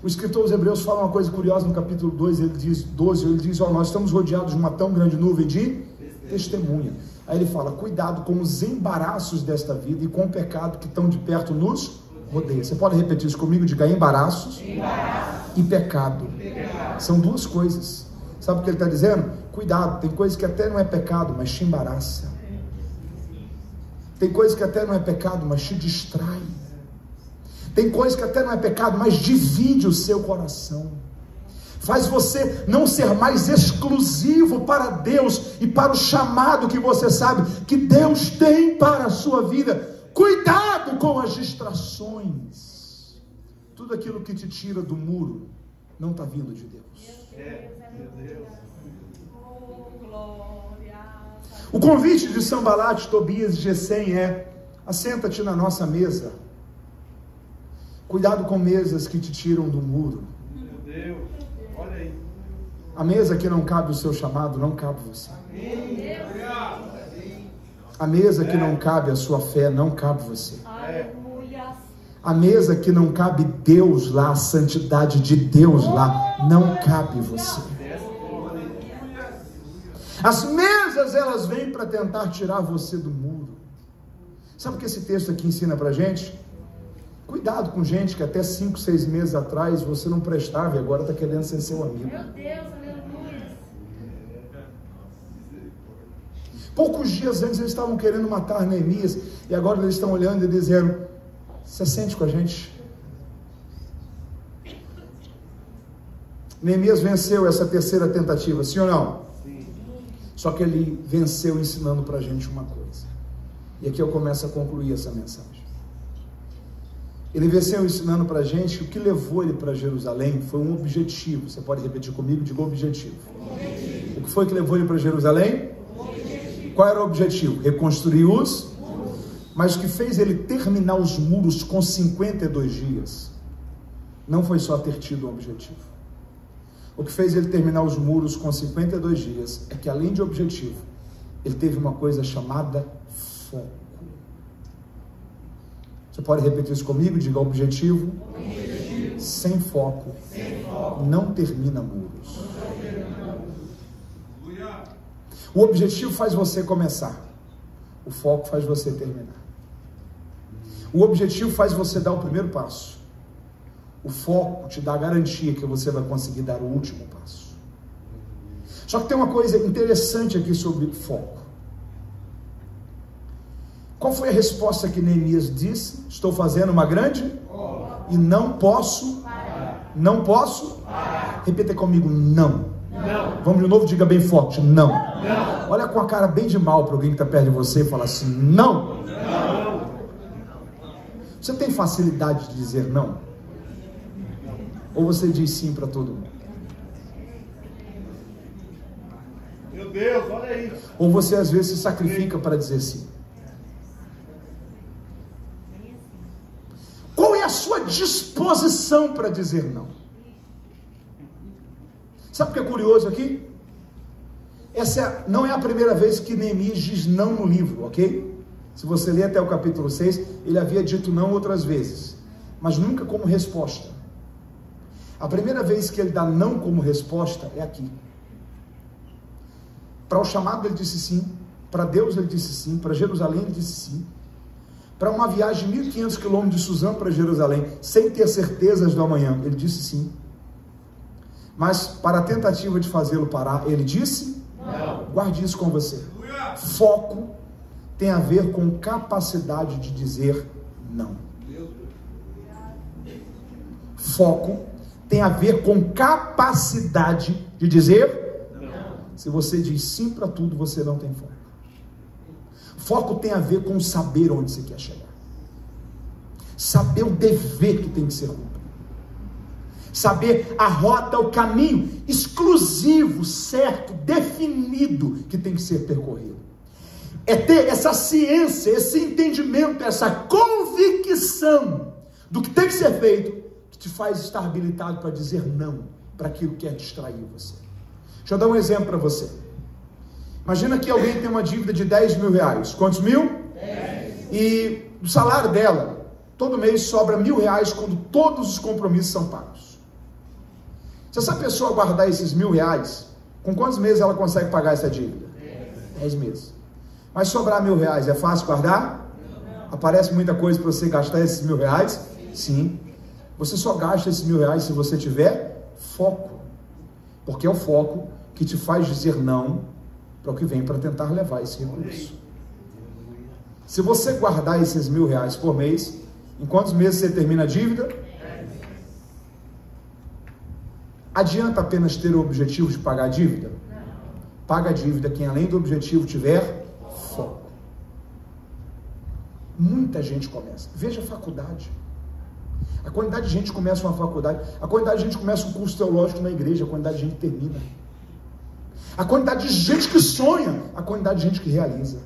O escritor aos Hebreus fala uma coisa curiosa no capítulo 2, ele diz, 12, ele diz, nós estamos rodeados de uma tão grande nuvem de testemunha. Aí ele fala, cuidado com os embaraços desta vida e com o pecado que tão de perto nos rodeia. Você pode repetir isso comigo? Diga embaraços e pecado. São duas coisas. Sabe o que ele está dizendo? Cuidado, tem coisa que até não é pecado, mas te embaraça. Tem coisa que até não é pecado, mas te distrai. Tem coisa que até não é pecado, mas divide o seu coração. Faz você não ser mais exclusivo para Deus e para o chamado que você sabe que Deus tem para a sua vida. Cuidado com as distrações. Tudo aquilo que te tira do muro não está vindo de Deus. O convite de Sanbalat, Tobias e Gesem é: assenta-te na nossa mesa. Cuidado com mesas que te tiram do muro. Meu Deus, olha aí. A mesa que não cabe o seu chamado, não cabe você. A mesa que não cabe a sua fé, não cabe você. A mesa que não cabe Deus lá, a santidade de Deus lá, não cabe você. As mesas, elas vêm para tentar tirar você do muro. Sabe o que esse texto aqui ensina para a gente? Cuidado com gente que até 5, 6 meses atrás você não prestava e agora está querendo ser seu amigo. Meu Deus, aleluia. Poucos dias antes eles estavam querendo matar Neemias e agora eles estão olhando e dizendo: você sente com a gente? Neemias venceu essa terceira tentativa, sim ou não? Sim. Só que ele venceu ensinando para a gente uma coisa. E aqui eu começo a concluir essa mensagem. Ele venceu ensinando para a gente o que levou ele para Jerusalém foi um objetivo. Você pode repetir comigo? Diga objetivo. O que foi que levou ele para Jerusalém? Qual era o objetivo? Reconstruir os muros. Mas o que fez ele terminar os muros com 52 dias não foi só ter tido um objetivo. O que fez ele terminar os muros com 52 dias é que, além de objetivo, ele teve uma coisa chamada foco. Você pode repetir isso comigo? Diga: objetivo. Sem foco, não termina muros. O objetivo faz você começar. O foco faz você terminar. O objetivo faz você dar o primeiro passo. O foco te dá a garantia que você vai conseguir dar o último passo. Só que tem uma coisa interessante aqui sobre foco. Qual foi a resposta que Neemias disse? Estou fazendo uma grande e não posso parar. Não posso parar. Repita comigo: não. Não. Vamos de novo, diga bem forte: não. Não. Olha com a cara bem de mal para alguém que está perto de você e fala assim: não. Não. Você tem facilidade de dizer não? Ou você diz sim para todo mundo? Meu Deus, olha isso. Ou você às vezes se sacrifica para dizer sim? Qual é a sua disposição para dizer não? Sabe o que é curioso aqui? Essa não é a primeira vez que Neemias diz não no livro, ok? Se você ler até o capítulo 6, ele havia dito não outras vezes, mas nunca como resposta. A primeira vez que ele dá não como resposta é aqui. Para o chamado ele disse sim, para Deus ele disse sim, para Jerusalém ele disse sim. Para uma viagem de 1.500 quilômetros de Suzã para Jerusalém, sem ter certezas do amanhã, ele disse sim. Mas para a tentativa de fazê-lo parar, ele disse não. Guarde isso com você. Foco tem a ver com capacidade de dizer não. Foco tem a ver com capacidade de dizer não. Se você diz sim para tudo, você não tem foco. Foco tem a ver com saber onde você quer chegar. Saber o dever que tem que ser cumprido. Saber a rota, o caminho exclusivo, certo, definido que tem que ser percorrido. É ter essa ciência, esse entendimento, essa convicção do que tem que ser feito, que te faz estar habilitado para dizer não para aquilo que quer distrair você. Deixa eu dar um exemplo para você. Imagina que alguém tem uma dívida de 10 mil reais. Quantos mil? 10. E do salário dela, todo mês sobra R$1.000 quando todos os compromissos são pagos. Se essa pessoa guardar esses R$1.000, com quantos meses ela consegue pagar essa dívida? 10 meses. Mas sobrar R$1.000 é fácil guardar? Não. Aparece muita coisa para você gastar esses R$1.000? Sim. Você só gasta esses R$1.000 se você tiver foco. Porque é o foco que te faz dizer não para o que vem para tentar levar esse recurso. Se você guardar esses R$1.000 por mês, em quantos meses você termina a dívida? Adianta apenas ter o objetivo de pagar a dívida? Não. Paga a dívida quem além do objetivo tiver foco. Muita gente começa. Veja a faculdade. A quantidade de gente começa uma faculdade. A quantidade de gente começa um curso teológico na igreja. A quantidade de gente termina. A quantidade de gente que sonha. A quantidade de gente que realiza.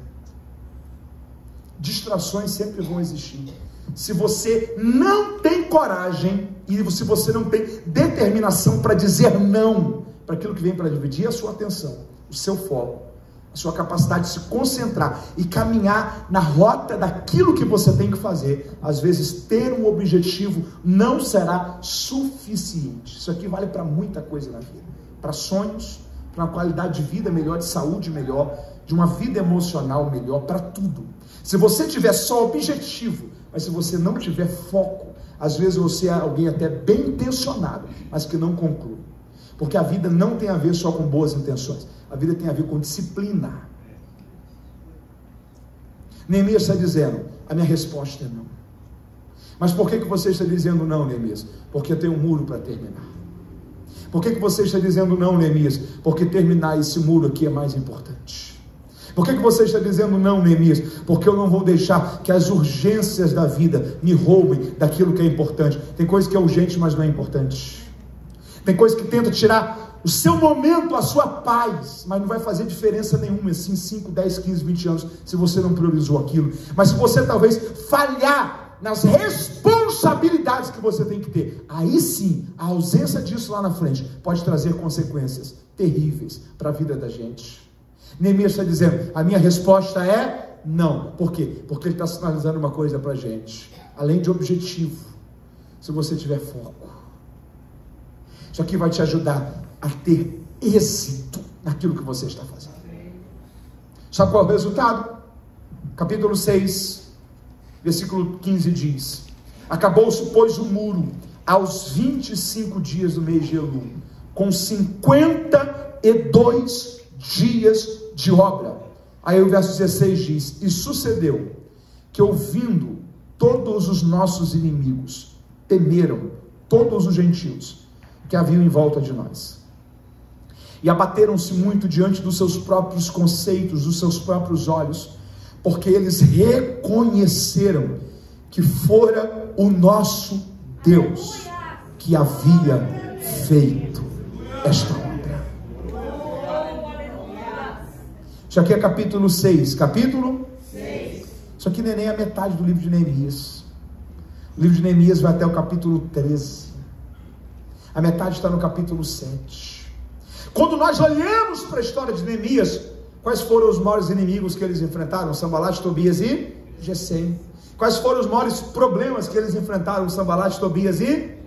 Distrações sempre vão existir. Se você não tem coragem e se você não tem determinação para dizer não para aquilo que vem para dividir a sua atenção, o seu foco, a sua capacidade de se concentrar e caminhar na rota daquilo que você tem que fazer, às vezes ter um objetivo não será suficiente. Isso aqui vale para muita coisa na vida, para sonhos, para uma qualidade de vida melhor, de saúde melhor, de uma vida emocional melhor, para tudo. Se você tiver só objetivo, mas se você não tiver foco, às vezes você é alguém até bem intencionado, mas que não conclui. Porque a vida não tem a ver só com boas intenções. A vida tem a ver com disciplina. Neemias está dizendo, a minha resposta é não. Mas por que você está dizendo não, Neemias? Porque eu tenho um muro para terminar. Por que você está dizendo não, Neemias? Porque terminar esse muro aqui é mais importante. Por que você está dizendo não, Neemias? Porque eu não vou deixar que as urgências da vida me roubem daquilo que é importante. Tem coisa que é urgente, mas não é importante. Tem coisa que tenta tirar o seu momento, a sua paz, mas não vai fazer diferença nenhuma, assim, 5, 10, 15, 20 anos, se você não priorizou aquilo. Mas se você talvez falhar nas responsabilidades que você tem que ter, aí sim, a ausência disso lá na frente pode trazer consequências terríveis para a vida da gente. Neemias está dizendo, a minha resposta é não. Por quê? Porque ele está sinalizando uma coisa para a gente. Além de objetivo, se você tiver foco, isso aqui vai te ajudar a ter êxito naquilo que você está fazendo. Sabe qual é o resultado? Capítulo 6, versículo 15 diz, acabou-se, pois, o muro aos 25 dias do mês de Elul, com 52 dias de obra. Aí o verso 16 diz, e sucedeu que ouvindo todos os nossos inimigos, temeram todos os gentios que haviam em volta de nós, e abateram-se muito diante dos seus próprios conceitos, dos seus próprios olhos, porque eles reconheceram que fora o nosso Deus que havia feito esta obra. Isso aqui é capítulo 6. Capítulo 6. Isso aqui não é nem a metade do livro de Neemias. O livro de Neemias vai até o capítulo 13. A metade está no capítulo 7. Quando nós olhamos para a história de Neemias, quais foram os maiores inimigos que eles enfrentaram? Sanbalat, Tobias e Gesem. Quais foram os maiores problemas que eles enfrentaram? Sanbalat, Tobias e...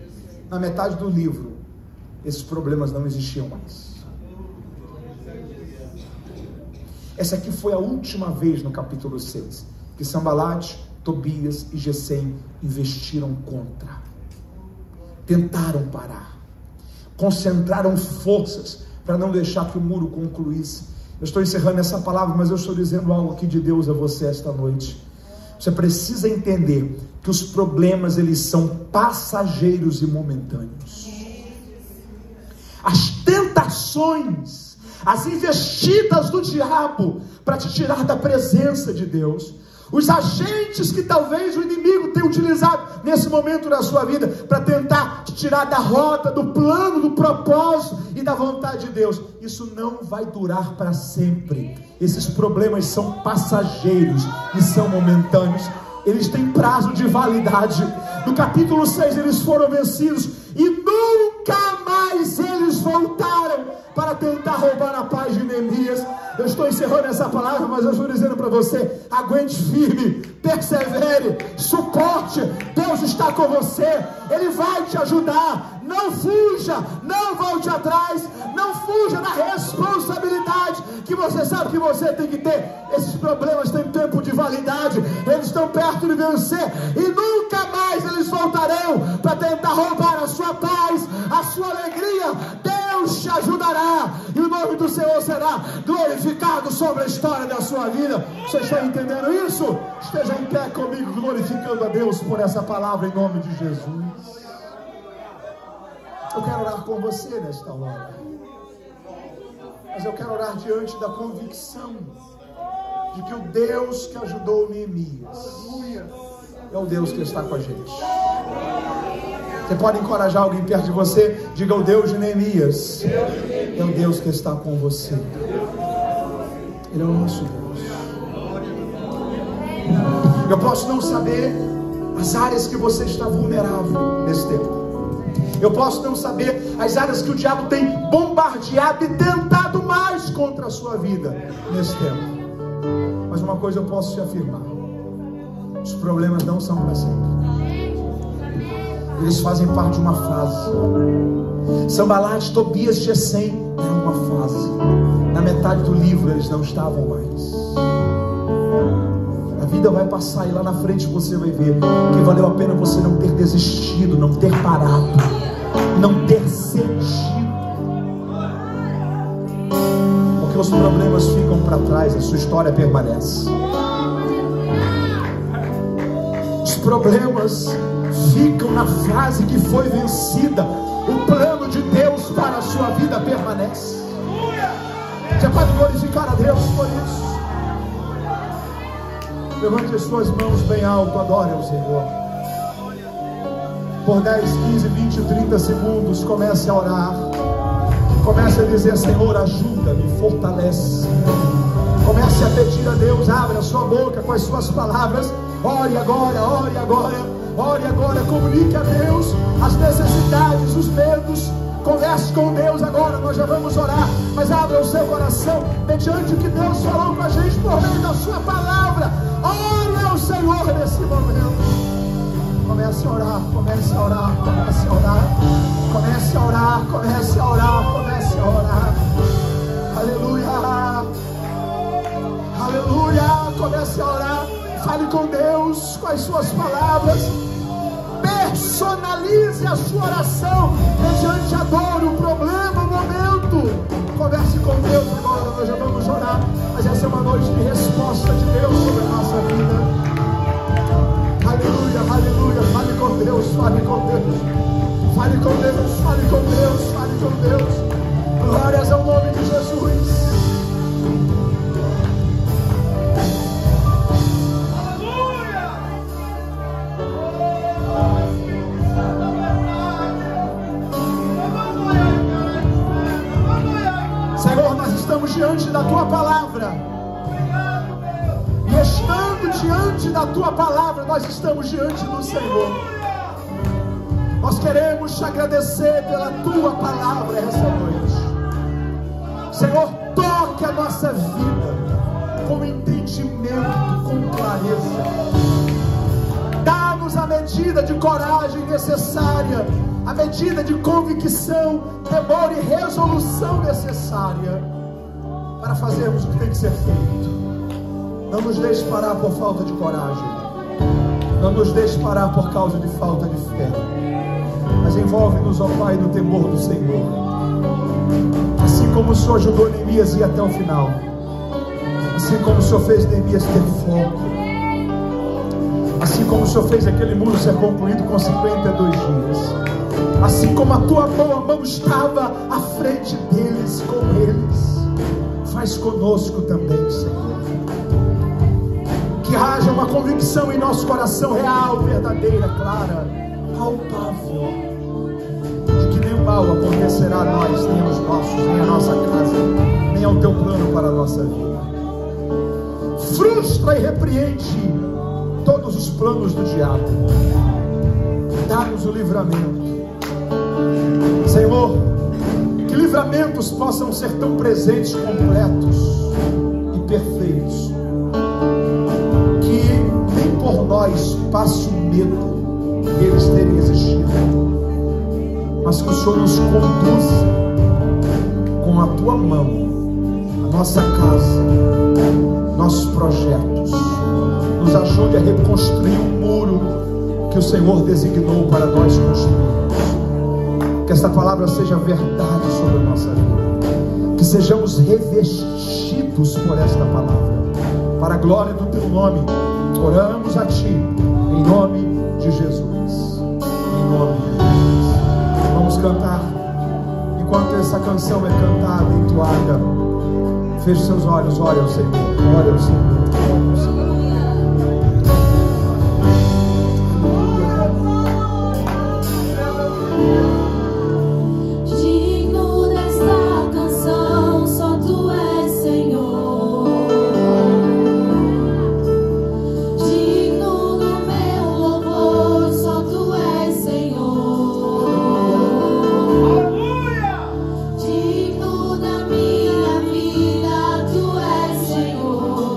Na metade do livro, esses problemas não existiam mais. Essa aqui foi a última vez no capítulo 6 que Sanbalat, Tobias e Gesem investiram contra, tentaram parar, concentraram forças para não deixar que o muro concluísse. Eu estou encerrando essa palavra, mas eu estou dizendo algo aqui de Deus a você esta noite. Você precisa entender que os problemas, eles são passageiros e momentâneos. As tentações, as investidas do diabo para te tirar da presença de Deus, os agentes que talvez o inimigo tenha utilizado nesse momento da sua vida para tentar te tirar da rota, do plano, do propósito e da vontade de Deus, isso não vai durar para sempre. Esses problemas são passageiros e são momentâneos. Eles têm prazo de validade. No capítulo 6 eles foram vencidos e nunca mais eles voltaram para tentar roubar a paz de Neemias. Eu estou encerrando essa palavra, mas eu estou dizendo para você: aguente firme, persevere, suporte. Deus está com você, Ele vai te ajudar. Não fuja, não volte atrás, não fuja da responsabilidade que você sabe que você tem que ter. Esses problemas têm tempo de validade, eles estão perto de vencer e nunca mais eles voltarão para tentar roubar a sua paz, a sua alegria. Deus te ajudará e o nome do Senhor será glorificado sobre a história da sua vida. Você está entendendo isso? Esteja em pé comigo, glorificando a Deus por essa palavra em nome de Jesus. Eu quero orar com você nesta hora, mas eu quero orar diante da convicção de que o Deus que ajudou Neemias é o Deus que está com a gente. Você pode encorajar alguém perto de você? Diga: o Deus de Neemias é o Deus que está com você. Ele é o nosso Deus. Eu posso não saber as áreas que você está vulnerável nesse tempo. Eu posso não saber as áreas que o diabo tem bombardeado e tentado mais contra a sua vida nesse tempo. Mas uma coisa eu posso te afirmar: os problemas não são para sempre. Eles fazem parte de uma fase. Sanbalat, Tobias, Gesem era uma fase. Na metade do livro eles não estavam mais. A vida vai passar e lá na frente você vai ver que valeu a pena você não ter desistido, não ter parado, não ter sentido. Porque os problemas ficam para trás, a sua história permanece. Os problemas ficam na fase que foi vencida. O plano de Deus para a sua vida permanece. Você pode glorificar a Deus por isso? Levante as suas mãos bem alto, adore ao Senhor. Por 10, 15, 20, 30 segundos, comece a orar. Comece a dizer: Senhor, ajuda-me, fortalece. Comece a pedir a Deus, abra a sua boca com as suas palavras. Ore agora, ore agora, ore agora. Comunique a Deus as necessidades, os medos. Converse com Deus agora, nós já vamos orar. Mas abra o seu coração mediante o que Deus falou com a gente por meio da sua palavra. Ore ao Senhor nesse momento. Comece a orar, comece a orar, comece a orar. Comece a orar, comece a orar, comece a orar. Aleluia. Aleluia. Comece a orar. Fale com Deus com as suas palavras. Personalize a sua oração mediante a dor, o problema, o momento. Converse com Deus agora, nós já vamos orar. Mas essa é uma noite de resposta de Deus sobre a nossa vida. Aleluia, aleluia. Fale com Deus, fale com Deus. Fale com Deus, fale com Deus, fale com Deus. Glórias ao nome de Jesus. Senhor, nós estamos diante da Tua Palavra. E estando diante da Tua Palavra, nós estamos diante do Senhor. Nós queremos te agradecer pela Tua Palavra essa noite. Senhor, toque a nossa vida com entendimento, com clareza. Dá-nos a medida de coragem necessária, a medida de convicção, temor e resolução necessária para fazermos o que tem que ser feito. Não nos deixe parar por falta de coragem. Não nos deixe parar por causa de falta de fé. Mas envolve-nos, ó Pai, no temor do Senhor. Assim como o Senhor ajudou Neemias a ir até o final. Assim como o Senhor fez Neemias ter foco. Assim como o Senhor fez aquele muro ser concluído com 52 dias. Assim como a Tua boa mão estava à frente deles, com eles. faz conosco também, Senhor. Que haja uma convicção em nosso coração real, verdadeira, clara, palpável, de que nenhum mal acontecerá a nós, nem aos nossos, nem à nossa casa, nem ao teu plano para a nossa vida. Frustra e repreende todos os planos do diabo. Dá-nos o livramento, Senhor. Que livramentos possam ser tão presentes, completos e perfeitos, que nem por nós passe o medo deles terem existido, mas que o Senhor nos conduza com a tua mão, a nossa casa, nossos projetos, nos ajude a reconstruir o muro que o Senhor designou para nós construirmos. Que esta palavra seja verdade sobre a nossa vida, que sejamos revestidos por esta palavra, para a glória do teu nome. Oramos a ti, em nome de Jesus, em nome de Jesus. Vamos cantar. Enquanto essa canção é cantada, entoada, feche seus olhos, ore ao Senhor, ore ao Senhor, ore ao Senhor. Digno da minha vida, tu és Senhor.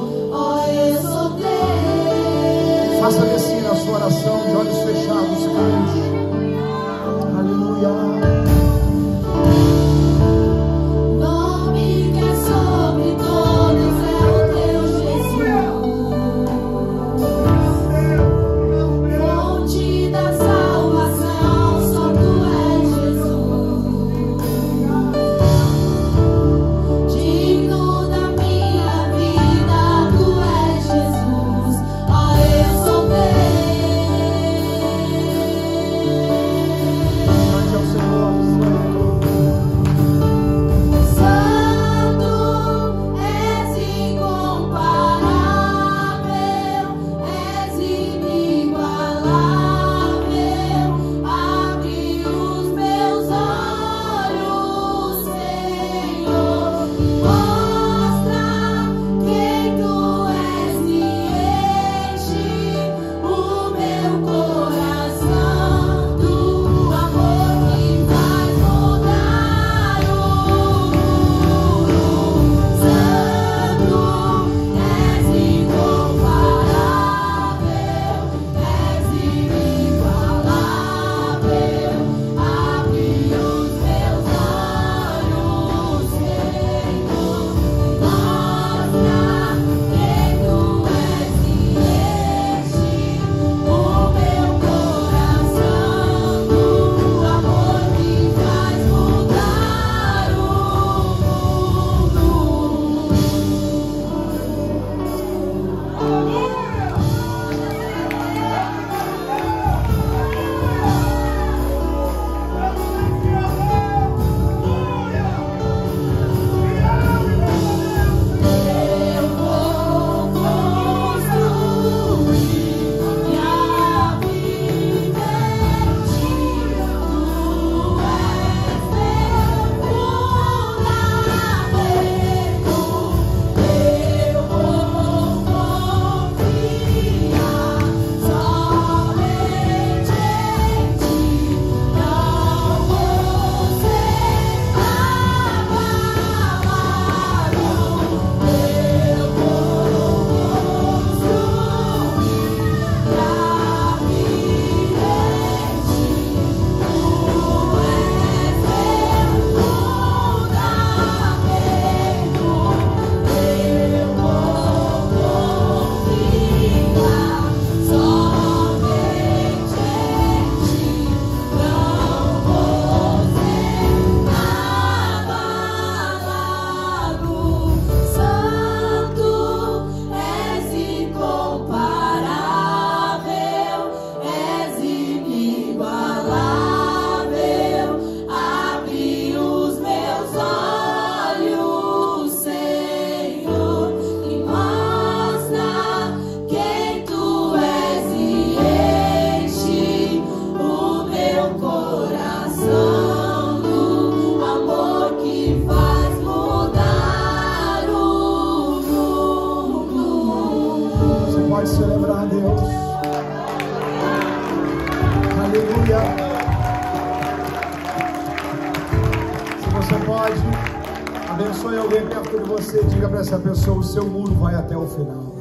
pode. Abençoe alguém perto de você. Diga para essa pessoa: o seu muro vai até o final.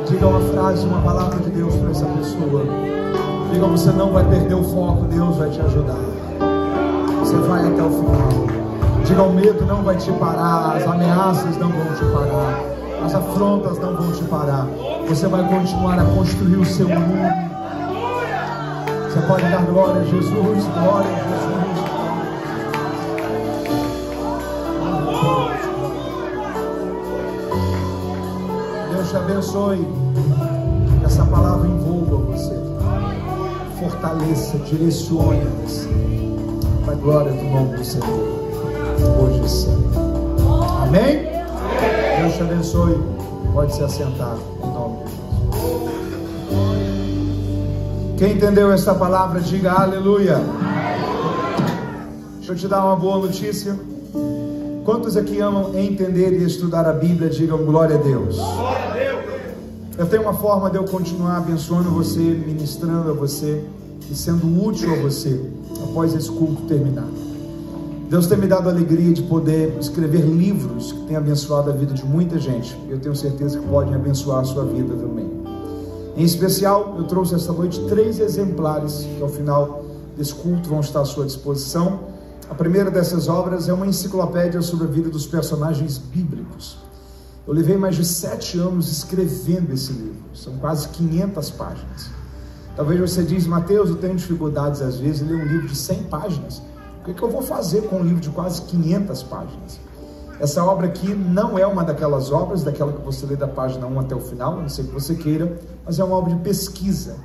Diga uma frase, uma palavra de Deus para essa pessoa. Diga: você não vai perder o foco, Deus vai te ajudar. Você vai até o final. Diga: o medo não vai te parar, as ameaças não vão te parar, as afrontas não vão te parar. Você vai continuar a construir o seu muro. Você pode dar glória a Jesus, glória a Jesus. Deus te abençoe. Que essa palavra envolva você, fortaleça, direcione você, para a glória do nome do Senhor, hoje e sempre. Amém? Deus te abençoe. Pode se assentar em nome de Jesus. Quem entendeu esta palavra, diga aleluia. Deixa eu te dar uma boa notícia. Quantos aqui amam entender e estudar a Bíblia, digam glória a Deus. Eu tenho uma forma de eu continuar abençoando você, ministrando a você e sendo útil a você após esse culto terminar. Deus tem me dado a alegria de poder escrever livros que têm abençoado a vida de muita gente. Eu tenho certeza que podem abençoar a sua vida também. Em especial, eu trouxe esta noite 3 exemplares que ao final desse culto vão estar à sua disposição. A primeira dessas obras é uma enciclopédia sobre a vida dos personagens bíblicos. Eu levei mais de 7 anos escrevendo esse livro. São quase 500 páginas. Talvez você diz: Mateus, eu tenho dificuldades às vezes em ler um livro de 100 páginas. O que eu vou fazer com um livro de quase 500 páginas? Essa obra aqui não é uma daquelas obras, daquela que você lê da página 1 até o final, a não sei que você queira, mas é uma obra de pesquisa.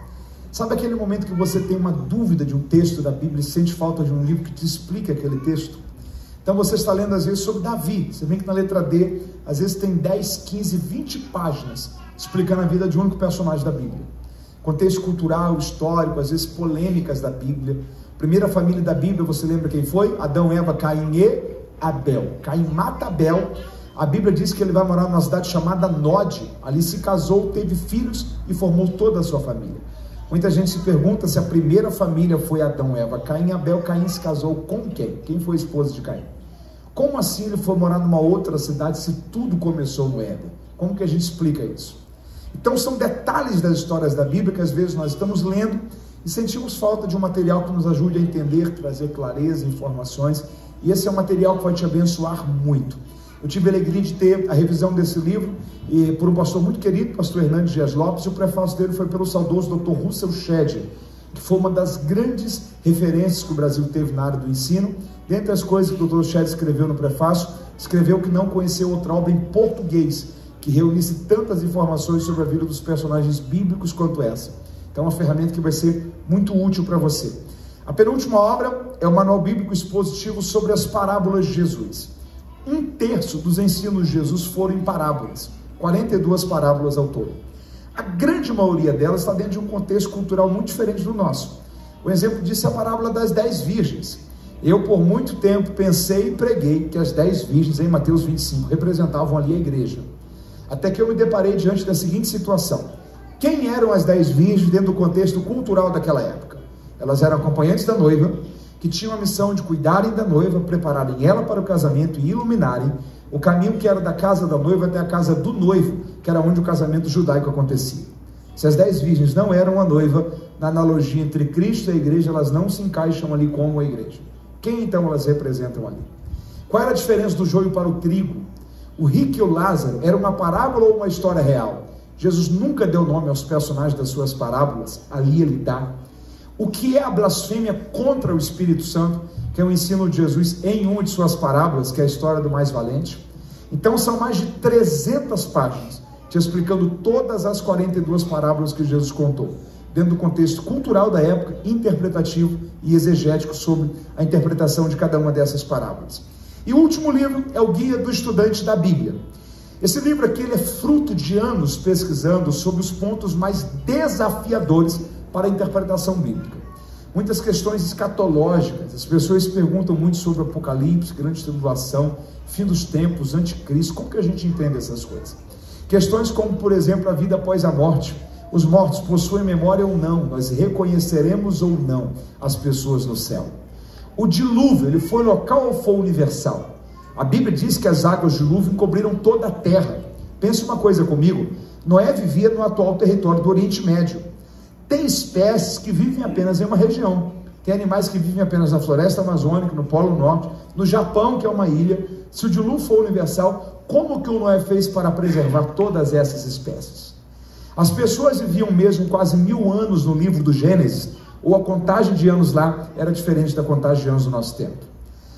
Sabe aquele momento que você tem uma dúvida de um texto da Bíblia e sente falta de um livro que te explica aquele texto? Então você está lendo às vezes sobre Davi, você vê que na letra D, às vezes tem 10, 15, 20 páginas explicando a vida de um único personagem da Bíblia. Contexto cultural, histórico, às vezes polêmicas da Bíblia. Primeira família da Bíblia, você lembra quem foi? Adão, Eva, Caim e Abel. Caim mata Abel. A Bíblia diz que ele vai morar numa cidade chamada Nod. Ali se casou, teve filhos e formou toda a sua família. Muita gente se pergunta se a primeira família foi Adão, Eva, Caim e Abel. Caim se casou com quem? Quem foi a esposa de Caim? Como assim ele foi morar numa outra cidade se tudo começou no Éden? Como que a gente explica isso? Então são detalhes das histórias da Bíblia que às vezes nós estamos lendo e sentimos falta de um material que nos ajude a entender, trazer clareza, informações, e esse é um material que vai te abençoar muito. Eu tive a alegria de ter a revisão desse livro e por um pastor muito querido, pastor Hernandes Dias Lopes, e o prefácio dele foi pelo saudoso Dr. Russell Shedd, que foi uma das grandes referências que o Brasil teve na área do ensino. Dentre as coisas que o Dr. Shedd escreveu no prefácio, escreveu que não conheceu outra obra em português que reunisse tantas informações sobre a vida dos personagens bíblicos quanto essa. Então é uma ferramenta que vai ser muito útil para você. A penúltima obra é o Manual Bíblico Expositivo sobre as Parábolas de Jesus. 1/3 dos ensinos de Jesus foram em parábolas, 42 parábolas ao todo. A grande maioria delas está dentro de um contexto cultural muito diferente do nosso. O exemplo disso é a parábola das 10 virgens. Eu por muito tempo pensei e preguei que as 10 virgens em Mateus 25 representavam ali a igreja. Até que eu me deparei diante da seguinte situação: quem eram as 10 virgens dentro do contexto cultural daquela época? Elas eram acompanhantes da noiva, que tinham a missão de cuidarem da noiva, prepararem ela para o casamento e iluminarem o caminho que era da casa da noiva até a casa do noivo, que era onde o casamento judaico acontecia. Se as 10 virgens não eram a noiva, na analogia entre Cristo e a igreja, elas não se encaixam ali como a igreja. Quem então elas representam ali? Qual era a diferença do joio para o trigo? O rico e o Lázaro era uma parábola ou uma história real? Jesus nunca deu nome aos personagens das suas parábolas, ali ele dá. O que é a blasfêmia contra o Espírito Santo, que é o ensino de Jesus em uma de suas parábolas, que é a história do mais valente? Então são mais de 300 páginas, te explicando todas as 42 parábolas que Jesus contou, dentro do contexto cultural da época, interpretativo e exegético sobre a interpretação de cada uma dessas parábolas. E o último livro é o Guia do Estudante da Bíblia. Esse livro aqui ele é fruto de anos pesquisando sobre os pontos mais desafiadores para a interpretação bíblica. Muitas questões escatológicas, as pessoas perguntam muito sobre Apocalipse, grande tribulação, fim dos tempos, anticristo, como que a gente entende essas coisas? Questões como, por exemplo, a vida após a morte. Os mortos possuem memória ou não? Nós reconheceremos ou não as pessoas no céu? o dilúvio, ele foi local ou foi universal? A Bíblia diz que as águas do dilúvio encobriram toda a terra. Pense uma coisa comigo, Noé vivia no atual território do Oriente Médio. Tem espécies que vivem apenas em uma região, tem animais que vivem apenas na floresta amazônica, no Polo Norte, no Japão, que é uma ilha. Se o dilúvio for universal, como que o Noé fez para preservar todas essas espécies? As pessoas viviam mesmo quase 1000 anos no livro do Gênesis, ou a contagem de anos lá era diferente da contagem de anos do nosso tempo.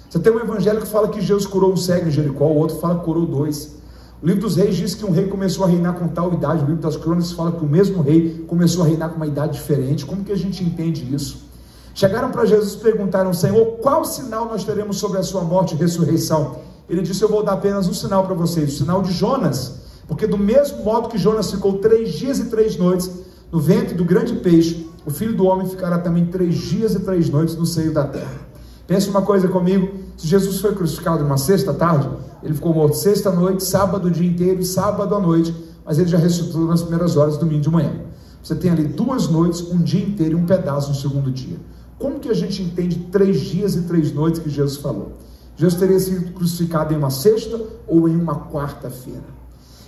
Você tem um evangelho que fala que Jesus curou um cego em Jericó, o outro fala que curou 2. O livro dos reis diz que um rei começou a reinar com tal idade, o livro das crônicas fala que o mesmo rei começou a reinar com uma idade diferente. Como que a gente entende isso? Chegaram para Jesus e perguntaram: Senhor, qual sinal nós teremos sobre a sua morte e ressurreição? Ele disse: eu vou dar apenas um sinal para vocês, o sinal de Jonas, porque do mesmo modo que Jonas ficou 3 dias e 3 noites no ventre do grande peixe, o Filho do Homem ficará também 3 dias e 3 noites no seio da terra. Pense uma coisa comigo, se Jesus foi crucificado numa sexta tarde, ele ficou morto sexta noite, sábado o dia inteiro e sábado à noite, mas ele já ressuscitou nas primeiras horas do domingo de manhã. Você tem ali 2 noites, um dia inteiro e um pedaço no segundo dia. Como que a gente entende 3 dias e 3 noites que Jesus falou? Jesus teria sido crucificado em uma sexta ou em uma quarta-feira?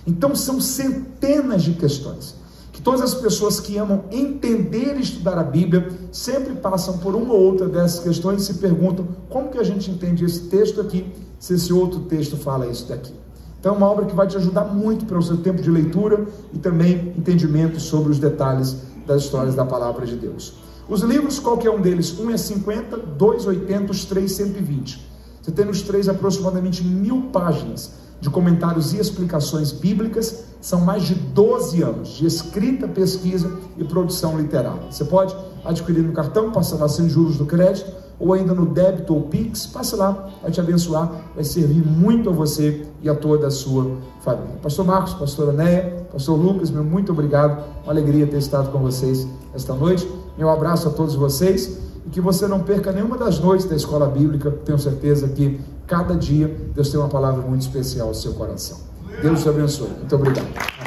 Então são centenas de questões que todas as pessoas que amam entender e estudar a Bíblia sempre passam por uma ou outra dessas questões e se perguntam: como que a gente entende esse texto aqui, se esse outro texto fala isso daqui? Então é uma obra que vai te ajudar muito para o seu tempo de leitura e também entendimento sobre os detalhes das histórias da palavra de Deus. Os livros, qualquer um deles, um é 50, 2, 80, os 3, 120. Você tem nos 3 aproximadamente 1000 páginas de comentários e explicações bíblicas. São mais de 12 anos de escrita, pesquisa e produção literária. Você pode adquirir no cartão, passa lá sem juros do crédito, ou ainda no débito ou Pix, passe lá, vai te abençoar, vai servir muito a você e a toda a sua família. Pastor Marcos, pastora Neia, pastor Lucas, meu muito obrigado, uma alegria ter estado com vocês esta noite. Meu abraço a todos vocês e que você não perca nenhuma das noites da Escola Bíblica. Tenho certeza que cada dia Deus tem uma palavra muito especial ao seu coração. Deus te abençoe. Muito obrigado.